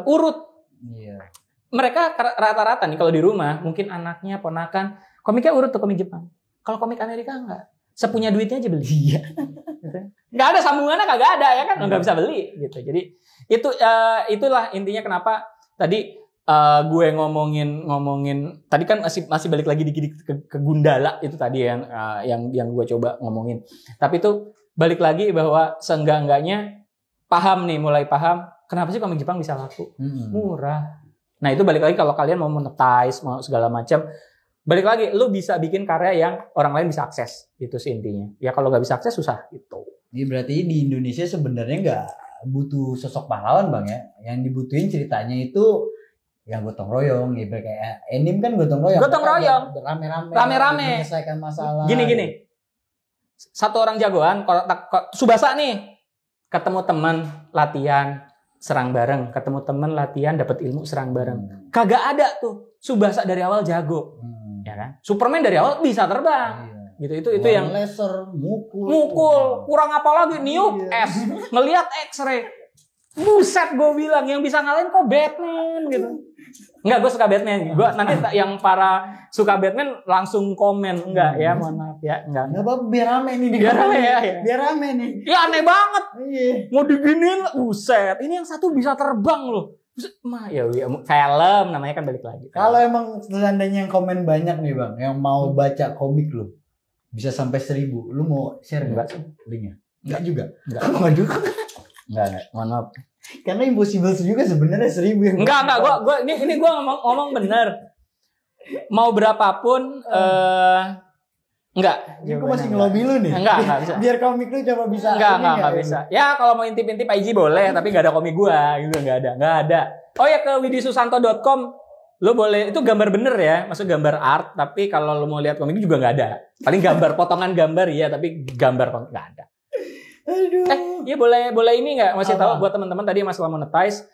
urut. Iya. Mereka rata-rata nih kalau di rumah, mungkin anaknya, ponakan, komiknya urut tuh komik Jepang. Kalau komik Amerika enggak. Sepunya duitnya aja beli. Iya. Nggak ada sambungannya, kagak ada ya kan, nggak bisa beli gitu. Jadi itulah intinya kenapa tadi gue ngomongin tadi kan masih balik lagi dikit ke Gundala itu tadi yang gue coba ngomongin. Tapi itu balik lagi bahwa seenggak-enggaknya mulai paham kenapa sih komik Jepang bisa laku, murah. Nah itu balik lagi kalau kalian mau monetize, mau segala macam. Balik lagi, lu bisa bikin karya yang orang lain bisa akses. Itu sih intinya. Ya kalau nggak bisa akses, susah gitu. Ini berarti di Indonesia sebenarnya nggak butuh sosok pahlawan Bang ya. Yang dibutuhin ceritanya itu yang gotong royong. Gitu. Kayak anime kan gotong royong. Gotong royong. Rame-rame. Menyelesaikan masalah. Gini. Satu orang jagoan, Tsubasa nih. Ketemu teman, latihan, serang bareng. Ketemu teman, latihan, dapat ilmu, serang bareng. Kagak ada tuh. Tsubasa dari awal jago. Ya kan? Superman dari awal bisa terbang. Gitu itu yang laser mukul kurang apa lagi niup es ngelihat X-ray. Buset, gue bilang yang bisa ngalahin kok Batman gitu. Enggak, gue suka Batman. Gue nanti yang para suka Batman langsung komen enggak ya, mohon maaf ya, enggak apa-apa, biar rame nih. Biar rame ya. Biar rame nih. Ya aneh banget. Mau diginiin, buset. Ini yang satu bisa terbang loh. Ya film namanya kan balik lagi. Kalau emang seandainya yang komen banyak nih Bang, yang mau baca komik lu bisa sampai 1.000, lu mau share nggak linknya? Nggak juga. Enggak. Mohon maaf. Karena impossible juga sebenarnya 1.000 yang. Enggak. Gua ini gua ngomong bener. Mau berapapun enggak. Aku masih ngelobi lu nih. Enggak bisa. Biar komik lu coba bisa. Enggak bisa. Ya kalau mau intip-intip IG boleh, tapi enggak ada komik gua gitu, enggak ada. Oh ya, ke widisusanto.com lu boleh, itu gambar bener ya, maksud gambar art, tapi kalau lu mau lihat komik juga enggak ada. Paling gambar potongan gambar ya, tapi gambar enggak ada. Aduh. Ya boleh ini enggak masih tahu buat teman-teman tadi masalah monetize.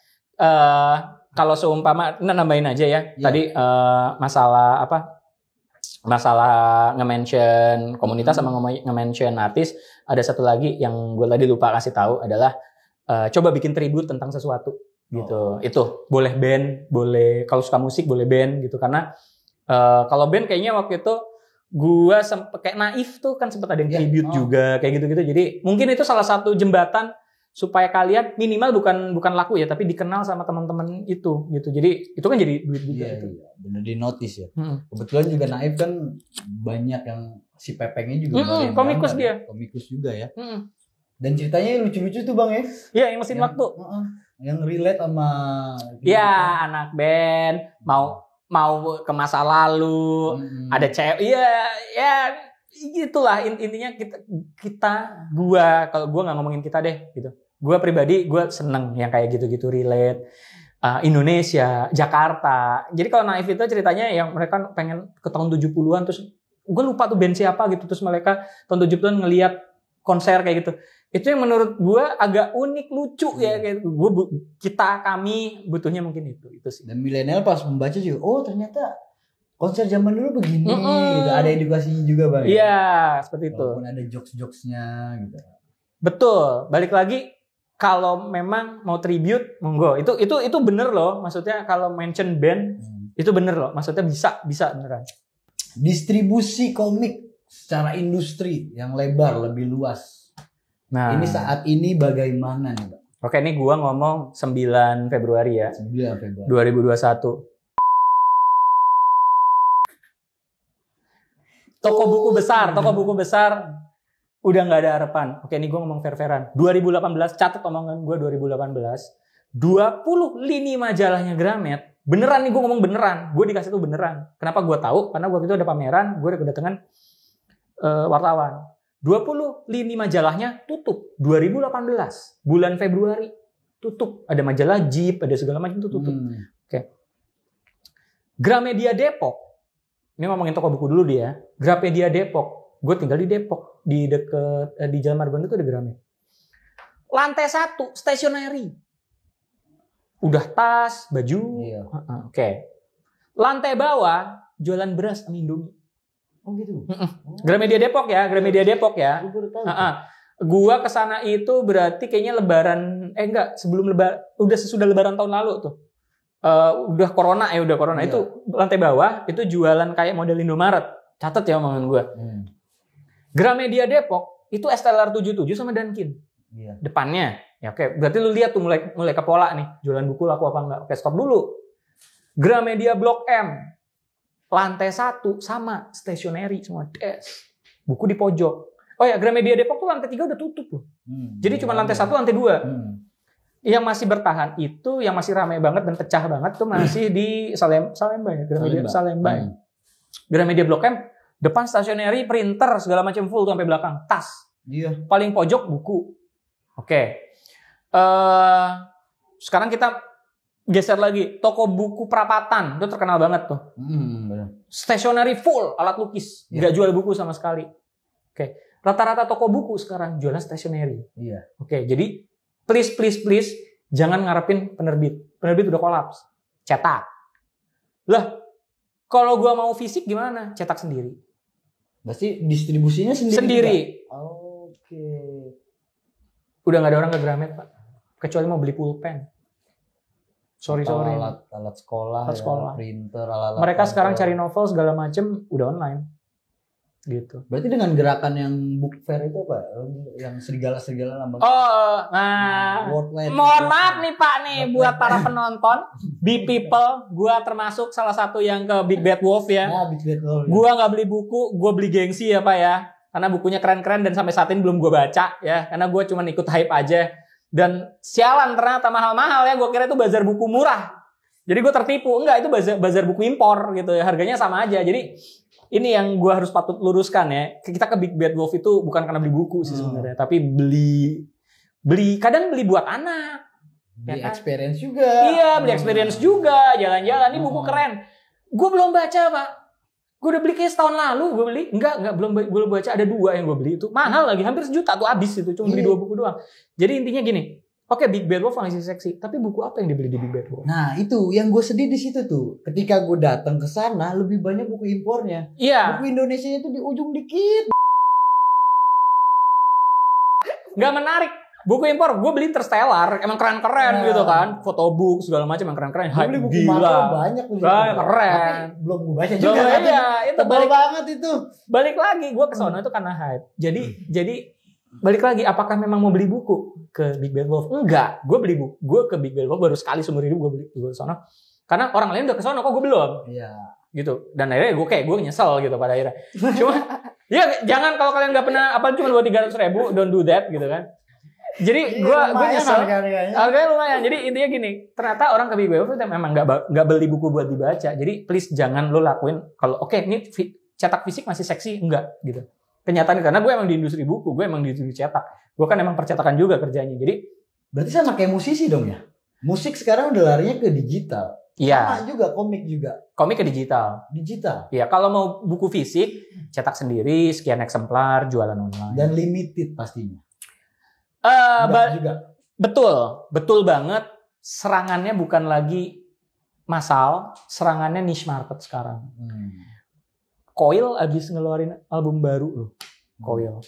Kalau seumpama nambahin aja ya. Tadi masalah apa? Masalah nge-mention komunitas sama nge-mention artis. Ada satu lagi yang gue tadi lupa kasih tahu adalah coba bikin tribute tentang sesuatu gitu. Itu boleh band, boleh kalau suka musik boleh band gitu, karena kalau band kayaknya waktu itu gue sempet kayak Naif tuh kan sempat ada yang tribute juga kayak gitu-gitu. Jadi mungkin itu salah satu jembatan supaya kalian minimal bukan laku ya, tapi dikenal sama teman-teman itu gitu. Jadi itu kan jadi duit juga. Iya, bener di notice ya. Kebetulan juga Naif kan banyak yang si Pepengnya juga komikus dia. Komikus juga ya. Dan ceritanya lucu-lucu tuh Bang ya. Iya, yang mesin waktu. Yang relate sama ya anak band mau ke masa lalu, ada cewek. Iya, itulah intinya kalau gua nggak ngomongin kita deh gitu. Gua pribadi gua seneng yang kayak gitu-gitu relate. Indonesia, Jakarta. Jadi kalau Naif itu ceritanya yang mereka pengen ke tahun 70-an terus gue lupa tuh band siapa gitu terus mereka tahun 70-an ngelihat konser kayak gitu. Itu yang menurut gue agak unik, lucu ya kayak gitu. Kami butuhnya mungkin itu sih. Dan milenial pas membaca juga, oh ternyata konser zaman dulu begini gitu. Ada edukasinya juga Bang. Iya, seperti itu. Walaupun ada jokes-jokesnya gitu. Betul. Balik lagi kalau memang mau tribute, monggo. Itu bener loh. Maksudnya kalau mention band, itu bener loh. Maksudnya bisa beneran. Distribusi komik secara industri yang lebar, lebih luas. Nah, ini saat ini bagaimana nih, Pak? Oke, ini gua ngomong 9 Februari ya. 9 Februari. 2021. Toko buku besar. Udah nggak ada harapan. Oke, ini gue ngomong fair-fairan. 2018, catat omongan gue 2018. 20 lini majalahnya Gramet. Beneran nih gue ngomong beneran. Gue dikasih tuh beneran. Kenapa gue tahu? Karena waktu itu ada pameran. Gue udah kedatangan wartawan. 20 lini majalahnya tutup. 2018. Bulan Februari. Tutup. Ada majalah Jeep. Ada segala macam itu tutup. Oke. Gramedia Depok. Ini ngomongin toko buku dulu dia. Gramedia Depok. Gue tinggal di Depok, di Jalan Margonda itu ada Gramet. Lantai 1 stationery. Udah tas, baju. Iya. Oke. Lantai bawah jualan beras sama Indomie. Oh gitu. Gramedia Depok ya, Gramedia Depok ya. Gua kesana itu berarti kayaknya Lebaran, sebelum Lebaran, udah sesudah Lebaran tahun lalu tuh. Udah corona. Iya. Itu lantai bawah itu jualan kayak model Indomaret. Catat ya omongan gue. Gramedia Depok itu STLR 77 sama Dunkin. Iya. Depannya. Ya oke, berarti lu lihat tuh mulai ke pola nih. Jualan buku laku apa enggak. Oke, stop dulu. Gramedia Blok M. Lantai 1 sama stationery semua desk. Buku di pojok. Oh ya, Gramedia Depok tuh lantai 3 udah tutup loh. Jadi cuma lantai 1, lantai 2. Yang masih bertahan itu, yang masih ramai banget dan pecah banget tuh masih di Salemba ya. Gramedia Salemba. Gramedia Blok M, depan stationery, printer, segala macam full tuh sampai belakang. Tas. Iya. Paling pojok buku. Oke. Sekarang kita geser lagi. Toko buku Perapatan. Itu terkenal banget tuh. Stationery full, alat lukis. Nggak jual buku sama sekali. Oke. Rata-rata toko buku sekarang jualan stationery. Iya. Oke, jadi please, jangan ngarepin penerbit. Penerbit udah kolaps. Cetak. Lah, kalau gua mau fisik gimana? Cetak sendiri. Berarti distribusinya sendiri. Oke. Udah nggak ada orang ke Gramet, Pak. Kecuali mau beli pulpen. Sorry. Alat sekolah, printer, alat. Mereka sekarang cari novel segala macem udah online. Gitu. Berarti dengan gerakan yang book fair itu apa? Yang serigala lambang. Mohon maaf nih Pak nih buat para penonton, Be People, gua termasuk salah satu yang ke Big Bad Wolf ya. Big Bad Wolf. Gua nggak beli buku, gua beli gengsi ya Pak ya. Karena bukunya keren-keren dan sampai saat ini belum gua baca ya. Karena gua cuma ikut hype aja. Dan sialan ternyata mahal-mahal ya. Gua kira itu bazar buku murah. Jadi gua tertipu. Enggak, itu bazar buku impor gitu ya. Harganya sama aja. Jadi ini yang gue harus patut luruskan ya. Kita ke Big Bad Wolf itu bukan karena beli buku sih sebenarnya, tapi kadang beli buat anak. Beli experience juga. Iya, beli experience juga, jalan-jalan. Ini buku keren. Gue belum baca, Pak. Gue udah beli kayak setahun lalu gue beli. Enggak, belum baca. Ada 2 yang gue beli itu. Mahal lagi, hampir 1 juta tuh habis itu. Cuma beli 2 buku doang. Jadi intinya gini. Oke, Big Bad Wolf masih seksi, tapi buku apa yang dibeli di Big Bad Wolf? Nah, itu yang gue sedih di situ tuh. Ketika gue datang ke sana, lebih banyak buku impornya. Iya. Buku Indonesia itu di ujung dikit. Nggak menarik. Buku impor, gue beli Interstellar, emang keren-keren gitu kan. Photobook, segala macam yang keren-keren. Gue beli buku Marvel banyak tuh. Keren. Tapi belum gue baca juga. Iya, itu tebal banget itu. Balik lagi, gue kesana itu karena hype. Jadi balik lagi, apakah memang mau beli buku ke Big Bad Wolf? Enggak, gue beli buku. Gue ke Big Bad Wolf baru sekali seumur hidup gue ke sana. Karena orang lain udah ke sana, kok gue belum? Iya. Gitu. Dan akhirnya gue nyesel gitu pada akhirnya. Cuma, ya jangan kalau kalian nggak pernah, apa cuma 200-300 ribu, don't do that gitu kan. Jadi gue nyesel. Harganya lumayan. Jadi intinya gini, ternyata orang ke Big Bad Wolf itu memang nggak beli buku buat dibaca. Jadi please jangan lo lakuin kalau oke, ini cetak fisik masih seksi, enggak gitu. kenyataan karena gue emang di industri buku, gue emang di industri cetak. Gue kan emang percetakan juga kerjanya. Jadi berarti sama kayak musisi dong ya. Musik sekarang udah larinya ke digital. iya, Sama juga komik juga. komik ke digital. Digital. Iya, kalau mau buku fisik, cetak sendiri, sekian eksemplar, jualan online. Dan limited pastinya. Juga. Betul banget. Serangannya bukan lagi massal, serangannya niche market sekarang. Coil abis ngeluarin album baru loh. Coil.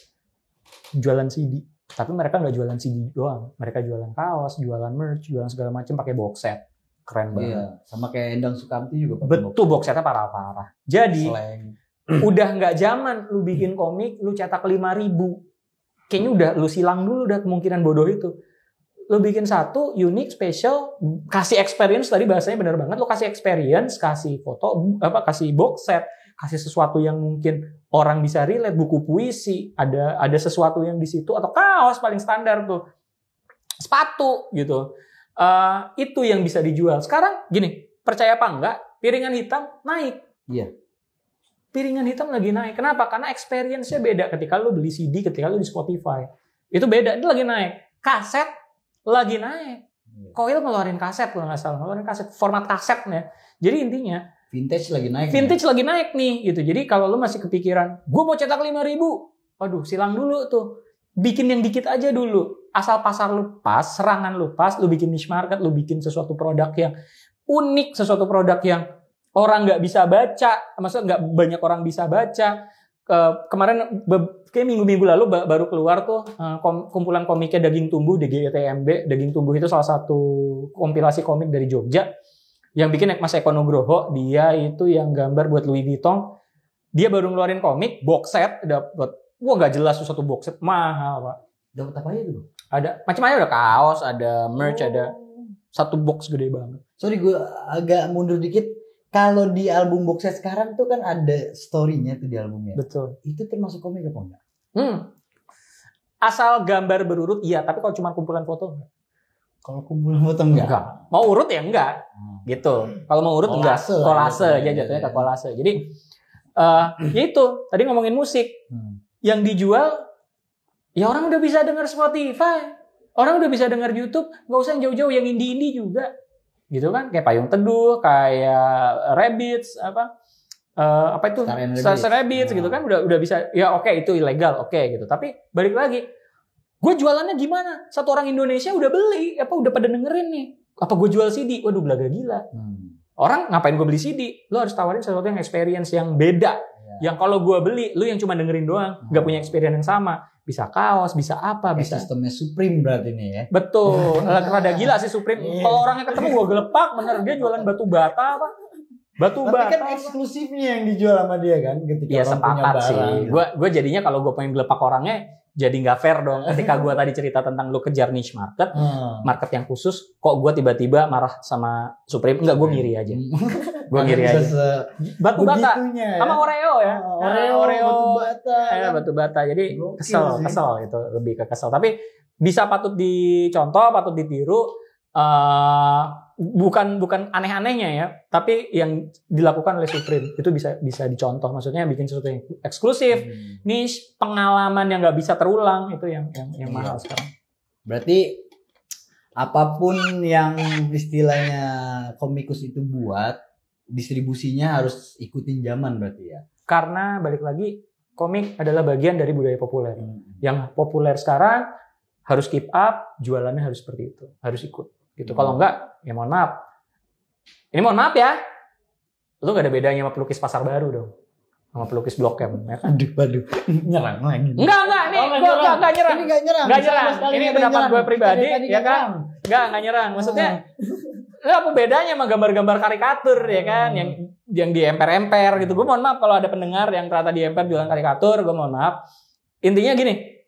Jualan CD. Tapi mereka nggak jualan CD doang. Mereka jualan kaos, jualan merch, jualan segala macam pakai box set. Keren banget. Iya, sama kayak Endang Sukamti juga. Betul, box setnya parah-parah. Jadi, udah nggak zaman lu bikin komik, lu cetak 5.000. Kayaknya udah lu silang dulu udah kemungkinan bodoh itu. Lu bikin satu, unik, special, kasih experience, tadi bahasanya bener banget, lu kasih experience, kasih foto, kasih box set, kasih sesuatu yang mungkin orang bisa relate, buku puisi, ada sesuatu yang di situ, atau kaos paling standar tuh, sepatu gitu. Itu yang bisa dijual. Sekarang gini, percaya apa enggak, piringan hitam naik. Iya. Piringan hitam lagi naik. Kenapa? Karena experience-nya beda ketika lu beli CD, ketika lu di Spotify. Itu beda, itu lagi naik. Kaset lagi naik. Coil ngeluarin kaset kalau nggak salah, ngeluarin kaset, format kasetnya. Jadi intinya vintage lagi naik. Vintage lagi naik nih gitu. Jadi kalau lu masih kepikiran, gue mau cetak 5.000, waduh silang dulu tuh. Bikin yang dikit aja dulu. Asal pasar lu pas, serangan lu pas, lu bikin niche market, lu bikin sesuatu produk yang unik, sesuatu produk yang orang nggak bisa baca, maksudnya nggak banyak orang bisa baca. Kemarin kayak minggu-minggu lalu baru keluar tuh kumpulan komiknya Daging Tumbuh, DGTMB. Daging Tumbuh itu salah satu kompilasi komik dari Jogja yang bikin Mas Eko Nugroho. Dia itu yang gambar buat Louis Vuitton. Dia baru ngeluarin komik box set, dapat nggak jelas tuh satu box set, mahal Pak. Dapat apa aja tuh? Ada macam-macam, ada kaos, ada merch, ada satu box gede banget. Sorry gue agak mundur dikit. Kalau di album box set sekarang tuh kan ada story-nya tuh di albumnya. Betul. Itu termasuk komik apa enggak? Asal gambar berurut iya, tapi kalau cuma kumpulan foto enggak. Kalau kumpulan foto enggak. Mau urut ya enggak. Gitu. Kalau mau urut enggak. Kolase aja jatuhnya ke kolase. Jadi ya itu, tadi ngomongin musik. Yang dijual ya orang udah bisa dengar Spotify. Orang udah bisa dengar YouTube, enggak usah yang jauh-jauh, yang indie-indie juga. Gitu kan, kayak Payung Teduh, kayak Rabbids, apa itu Star Rabbids gitu kan, udah bisa. Ya oke, itu ilegal, oke gitu. Tapi balik lagi, gue jualannya gimana? Satu orang Indonesia udah beli, udah pada dengerin nih. Apa gue jual CD? Waduh, belaga gila. Orang ngapain gue beli CD? Lo harus tawarin sesuatu yang experience yang beda. Yang kalau gue beli, lu yang cuma dengerin doang, nggak punya experience yang sama. Bisa kaos, bisa apa, bisa. Sistemnya Supreme berarti nih ya. Betul. Rada gila sih Supreme. Kalau orangnya ketemu gue gelepak, bener dia jualan batu bata apa? Batu bata. Tapi kan eksklusifnya yang dijual sama dia kan ketika ya, orang punya barang. Sih. Gue jadinya kalau gue pengen gelepak orangnya, jadi nggak fair dong. Ketika gue tadi cerita tentang lu kejar niche market, market yang khusus, kok gue tiba-tiba marah sama Supreme? Enggak, gue ngiri aja. Gue ngiri aja. Batu bata sama Oreo ya. Oreo batu bata. Jadi kesel itu, lebih ke kesel. Tapi bisa patut dicontoh, patut ditiru. Bukan aneh-anehnya ya, tapi yang dilakukan oleh Supreme itu bisa dicontoh. Maksudnya bikin sesuatu yang eksklusif, niche, pengalaman yang nggak bisa terulang, itu yang mahal sekarang. Berarti apapun yang istilahnya komikus itu buat, distribusinya harus ikutin zaman berarti ya. Karena balik lagi, komik adalah bagian dari budaya populer. Yang populer sekarang harus keep up, jualannya harus seperti itu, harus ikut. Gitu. Kalau enggak, ya mohon maaf. Ini mohon maaf ya, lu gak ada bedanya sama pelukis pasar baru dong, sama pelukis Blok M. Ya kan? Aduh, nyerang lagi. Enggak, nih, gue gak nyerang. Ini gak nyerang. Ini pendapat gue pribadi, ya kan? Gak nyerang. Maksudnya, lu apa bedanya sama gambar-gambar karikatur, ya kan? Yang diemper-emper gitu. Gue mohon maaf kalau ada pendengar yang ternyata diemper jualan karikatur, gue mohon maaf. Intinya gini.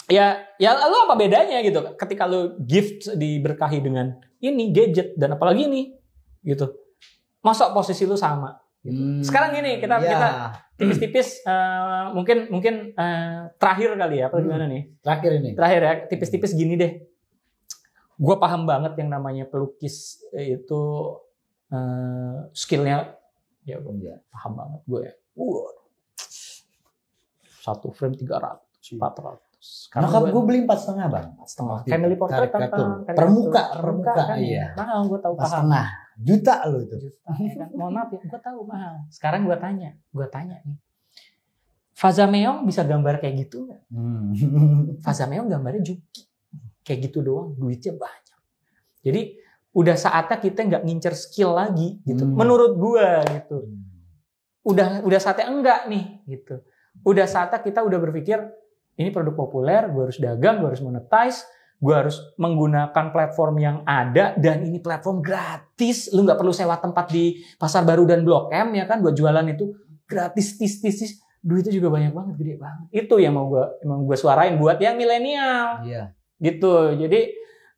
Ya lu apa bedanya gitu ketika lu gift diberkahi dengan ini gadget dan apalagi ini gitu, masa posisi lu sama gitu. Sekarang gini kita tipis-tipis mungkin terakhir kali ya, apa gimana nih terakhir ya, tipis-tipis gini deh. Gue paham banget yang namanya pelukis itu skillnya ya paham banget gue ya. Satu frame 300, 400. Sekarang Nyokap gue beli 4,5 bang. 4,5. Family portrait apa? Permuka kan? iya. Mahal, gue tahu paham. 4,5 juta lo itu. Juta, ya kan? Mohon maaf ya, gue tahu mahal. Sekarang gue tanya nih. Faza Meong bisa gambar kayak gitu nggak? Faza Meong gambarnya juki. Kayak gitu doang, duitnya banyak. Jadi udah saatnya kita nggak ngincer skill lagi gitu. Menurut gue gitu. Udah saatnya enggak nih gitu. Udah saatnya kita udah berpikir ini produk populer, gue harus dagang, gue harus monetize, gue harus menggunakan platform yang ada dan ini platform gratis. Lu nggak perlu sewa tempat di Pasar Baru dan Blok M ya kan buat jualan itu gratis tis. Duitnya juga banyak banget, gede banget. Itu yang mau gue suarain buat yang milenial. Iya. Gitu. Jadi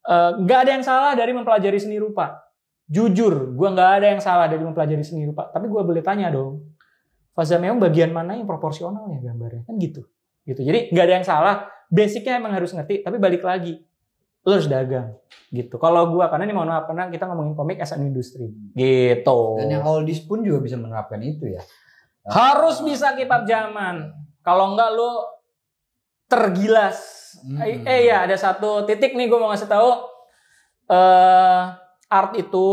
nggak ada yang salah dari mempelajari seni rupa. Jujur, gue nggak ada yang salah dari mempelajari seni rupa. Tapi gue boleh tanya dong, Faza Meong bagian mana yang proporsional ya gambarnya? Kan gitu. Jadi nggak ada yang salah. Basicnya emang harus ngerti. Tapi balik lagi, lo harus dagang. Gitu. Kalau gue, karena ini mohon maaf, karena kita ngomongin komik as an industry. Gitu. Dan yang oldies pun juga bisa menerapkan itu ya. Harus bisa keep up zaman. Kalau enggak lo tergilas. Ya ada satu titik nih gue mau ngasih tahu. Art itu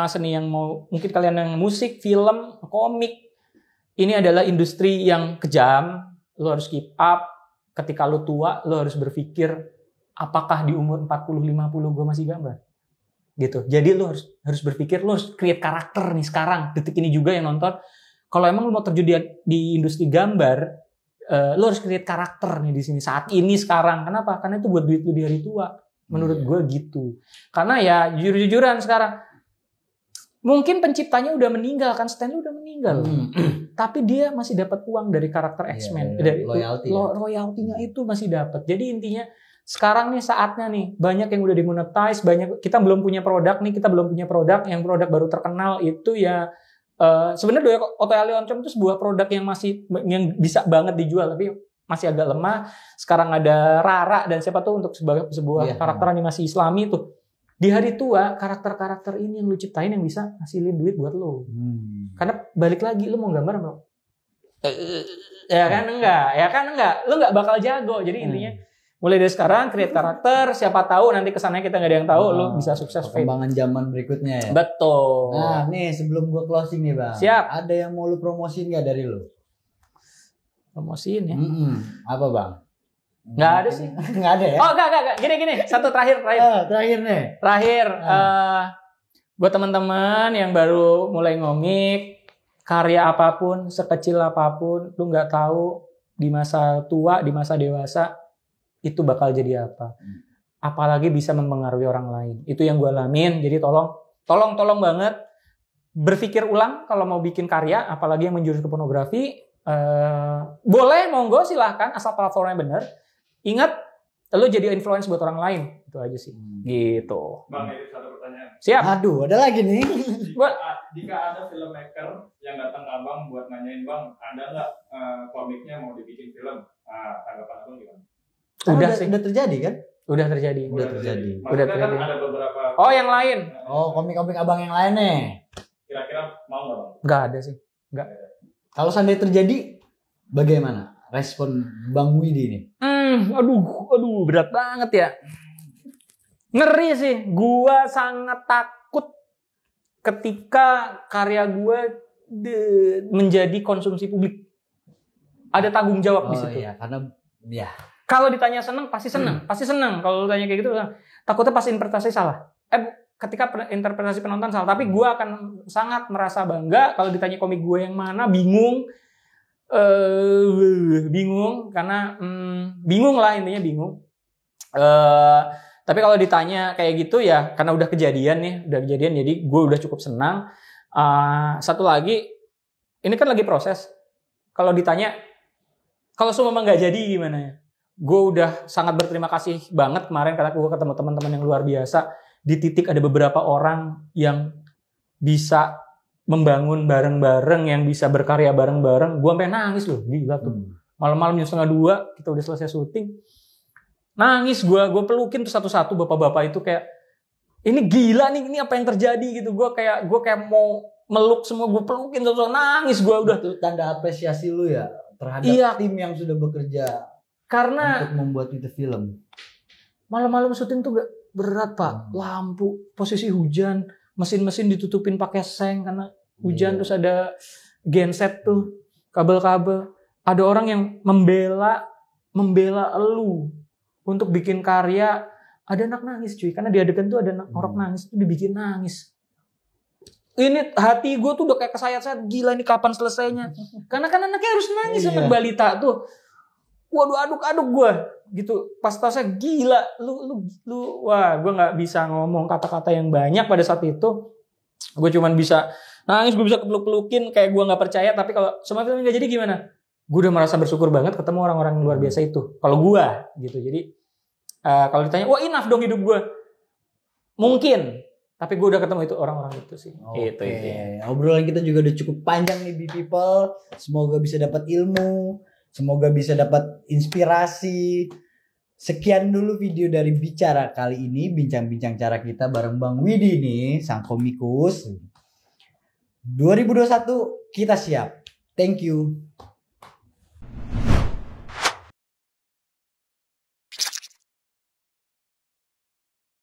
seni yang mau mungkin kalian yang musik, film, komik. Ini adalah industri yang kejam. Lo harus keep up. Ketika lo tua, lo harus berpikir apakah di umur 40-50 gue masih gambar. Gitu. Jadi lo harus berpikir, lo harus create karakter nih sekarang. Detik ini juga yang nonton. Kalau emang lo mau terjun di industri gambar, lo harus create karakter nih di sini saat ini sekarang. Kenapa? Karena itu buat duit lo di hari tua. Menurut gue gitu. Karena ya jujur-jujuran sekarang, mungkin penciptanya udah meninggal kan, Stan Lee udah meninggal. Tapi dia masih dapat uang dari karakter X-Men. Dari royaltinya itu masih dapat. Jadi intinya sekarang nih saatnya nih, banyak yang udah dimonetize, banyak kita belum punya produk nih, yang produk baru terkenal itu ya. Sebenarnya Otoy Leoncom itu sebuah produk yang bisa banget dijual, tapi masih agak lemah. Sekarang ada Rara dan siapa tuh untuk sebuah karakter animasi Islami tuh. Di hari tua karakter-karakter ini yang lu ciptain yang bisa ngasilin duit buat lu. Karena balik lagi lu mau gambar apa? Ya kan enggak. Lu nggak bakal jago. Jadi intinya mulai dari sekarang create karakter, siapa tahu nanti kesannya kita nggak ada yang tahu, lu bisa sukses. Perkembangan zaman berikutnya ya. Betul. Nah nih sebelum gue closing nih bang. Siap. Ada yang mau lu promosiin nggak dari lu? Promosiin ya? Apa bang? Nggak ada sih. Nggak ada ya? Oh nggak. Gini. Satu terakhir. Terakhir nih. Buat teman-teman yang baru mulai ngomik, karya apapun, sekecil apapun, lu nggak tahu di masa tua, di masa dewasa itu bakal jadi apa. Apalagi bisa mempengaruhi orang lain. Itu yang gue alamin. Jadi tolong banget berpikir ulang kalau mau bikin karya, apalagi yang menjurus ke pornografi. Boleh, monggo silahkan, asal platformnya bener. Ingat, lo jadi influence buat orang lain. Itu aja sih. Gitu. Bang, ini satu pertanyaan. Siap. Aduh, ada lagi nih. Jika ada filmmaker yang datang ke abang buat nanyain, bang, ada nggak komiknya mau dibikin film? Tanggapan abang gimana? Udah sih. Udah terjadi kan? Udah terjadi. Maksudnya kan ada beberapa. Oh, yang lain. Oh, komik-komik abang yang lain nih. Kira-kira mau nggak bang? Nggak ada sih. Nggak. Kalau seandainya terjadi, bagaimana respon Bang Widi ini? Aduh, berat banget ya. Ngeri sih. Gua sangat takut ketika karya gua menjadi konsumsi publik. Ada tanggung jawab di situ. Iya, karena ya. Kalau ditanya seneng, pasti seneng. Kalau ditanya kayak gitu, takutnya pasti interpretasi salah. Ketika interpretasi penonton salah. Tapi gue akan sangat merasa bangga kalau ditanya komik gue yang mana, bingung. Karena bingung lah intinya bingung. Tapi kalau ditanya kayak gitu ya, karena udah kejadian, jadi gue udah cukup senang. Satu lagi, ini kan lagi proses. Kalau ditanya, kalau semua nggak jadi gimana ya? Gue udah sangat berterima kasih banget kemarin karena gue ketemu teman-teman yang luar biasa. Di titik ada beberapa orang yang bisa membangun bareng-bareng, yang bisa berkarya bareng-bareng. Gue sampai nangis loh, gila tuh. Malam-malam jam 1:30 kita udah selesai syuting. Nangis gue pelukin tuh satu-satu bapak-bapak itu kayak, ini gila nih, ini apa yang terjadi gitu. Gue kayak mau meluk semua, gue pelukin terus nangis gue udah. Itu tanda apresiasi lu ya. terhadap tim yang sudah bekerja karena untuk membuat itu film. Malam-malam syuting tuh gak berat Pak. Lampu, posisi hujan, mesin-mesin ditutupin pakai seng karena hujan, terus ada genset tuh, kabel-kabel. Ada orang yang membela elu untuk bikin karya. Ada anak nangis cuy, karena di adegan tuh ada orang nangis, tuh dibikin nangis. Ini hati gue tuh udah kayak kesayat-sayat, gila ini kapan selesainya? Karena kan anaknya harus nangis, anak balita tuh. Waduh, aduk-aduk gue gitu. Pas tau saya gila, lu wah, gue nggak bisa ngomong kata-kata yang banyak pada saat itu. Gue cuman bisa nangis, gue bisa peluk-pelukin kayak gue nggak percaya. Tapi kalau semua film nggak jadi gimana? Gue udah merasa bersyukur banget ketemu orang-orang yang luar biasa itu. Kalau gue gitu, jadi kalau ditanya, wah enough dong hidup gue. Mungkin, tapi gue udah ketemu itu orang-orang itu sih. Oke. Obrolan kita juga udah cukup panjang nih, Be People. Semoga bisa dapat ilmu. Semoga bisa dapat inspirasi. Sekian dulu video dari Bicara kali ini. Bincang-bincang cara kita bareng Bang Widi nih, sang komikus. 2021 kita siap. Thank you.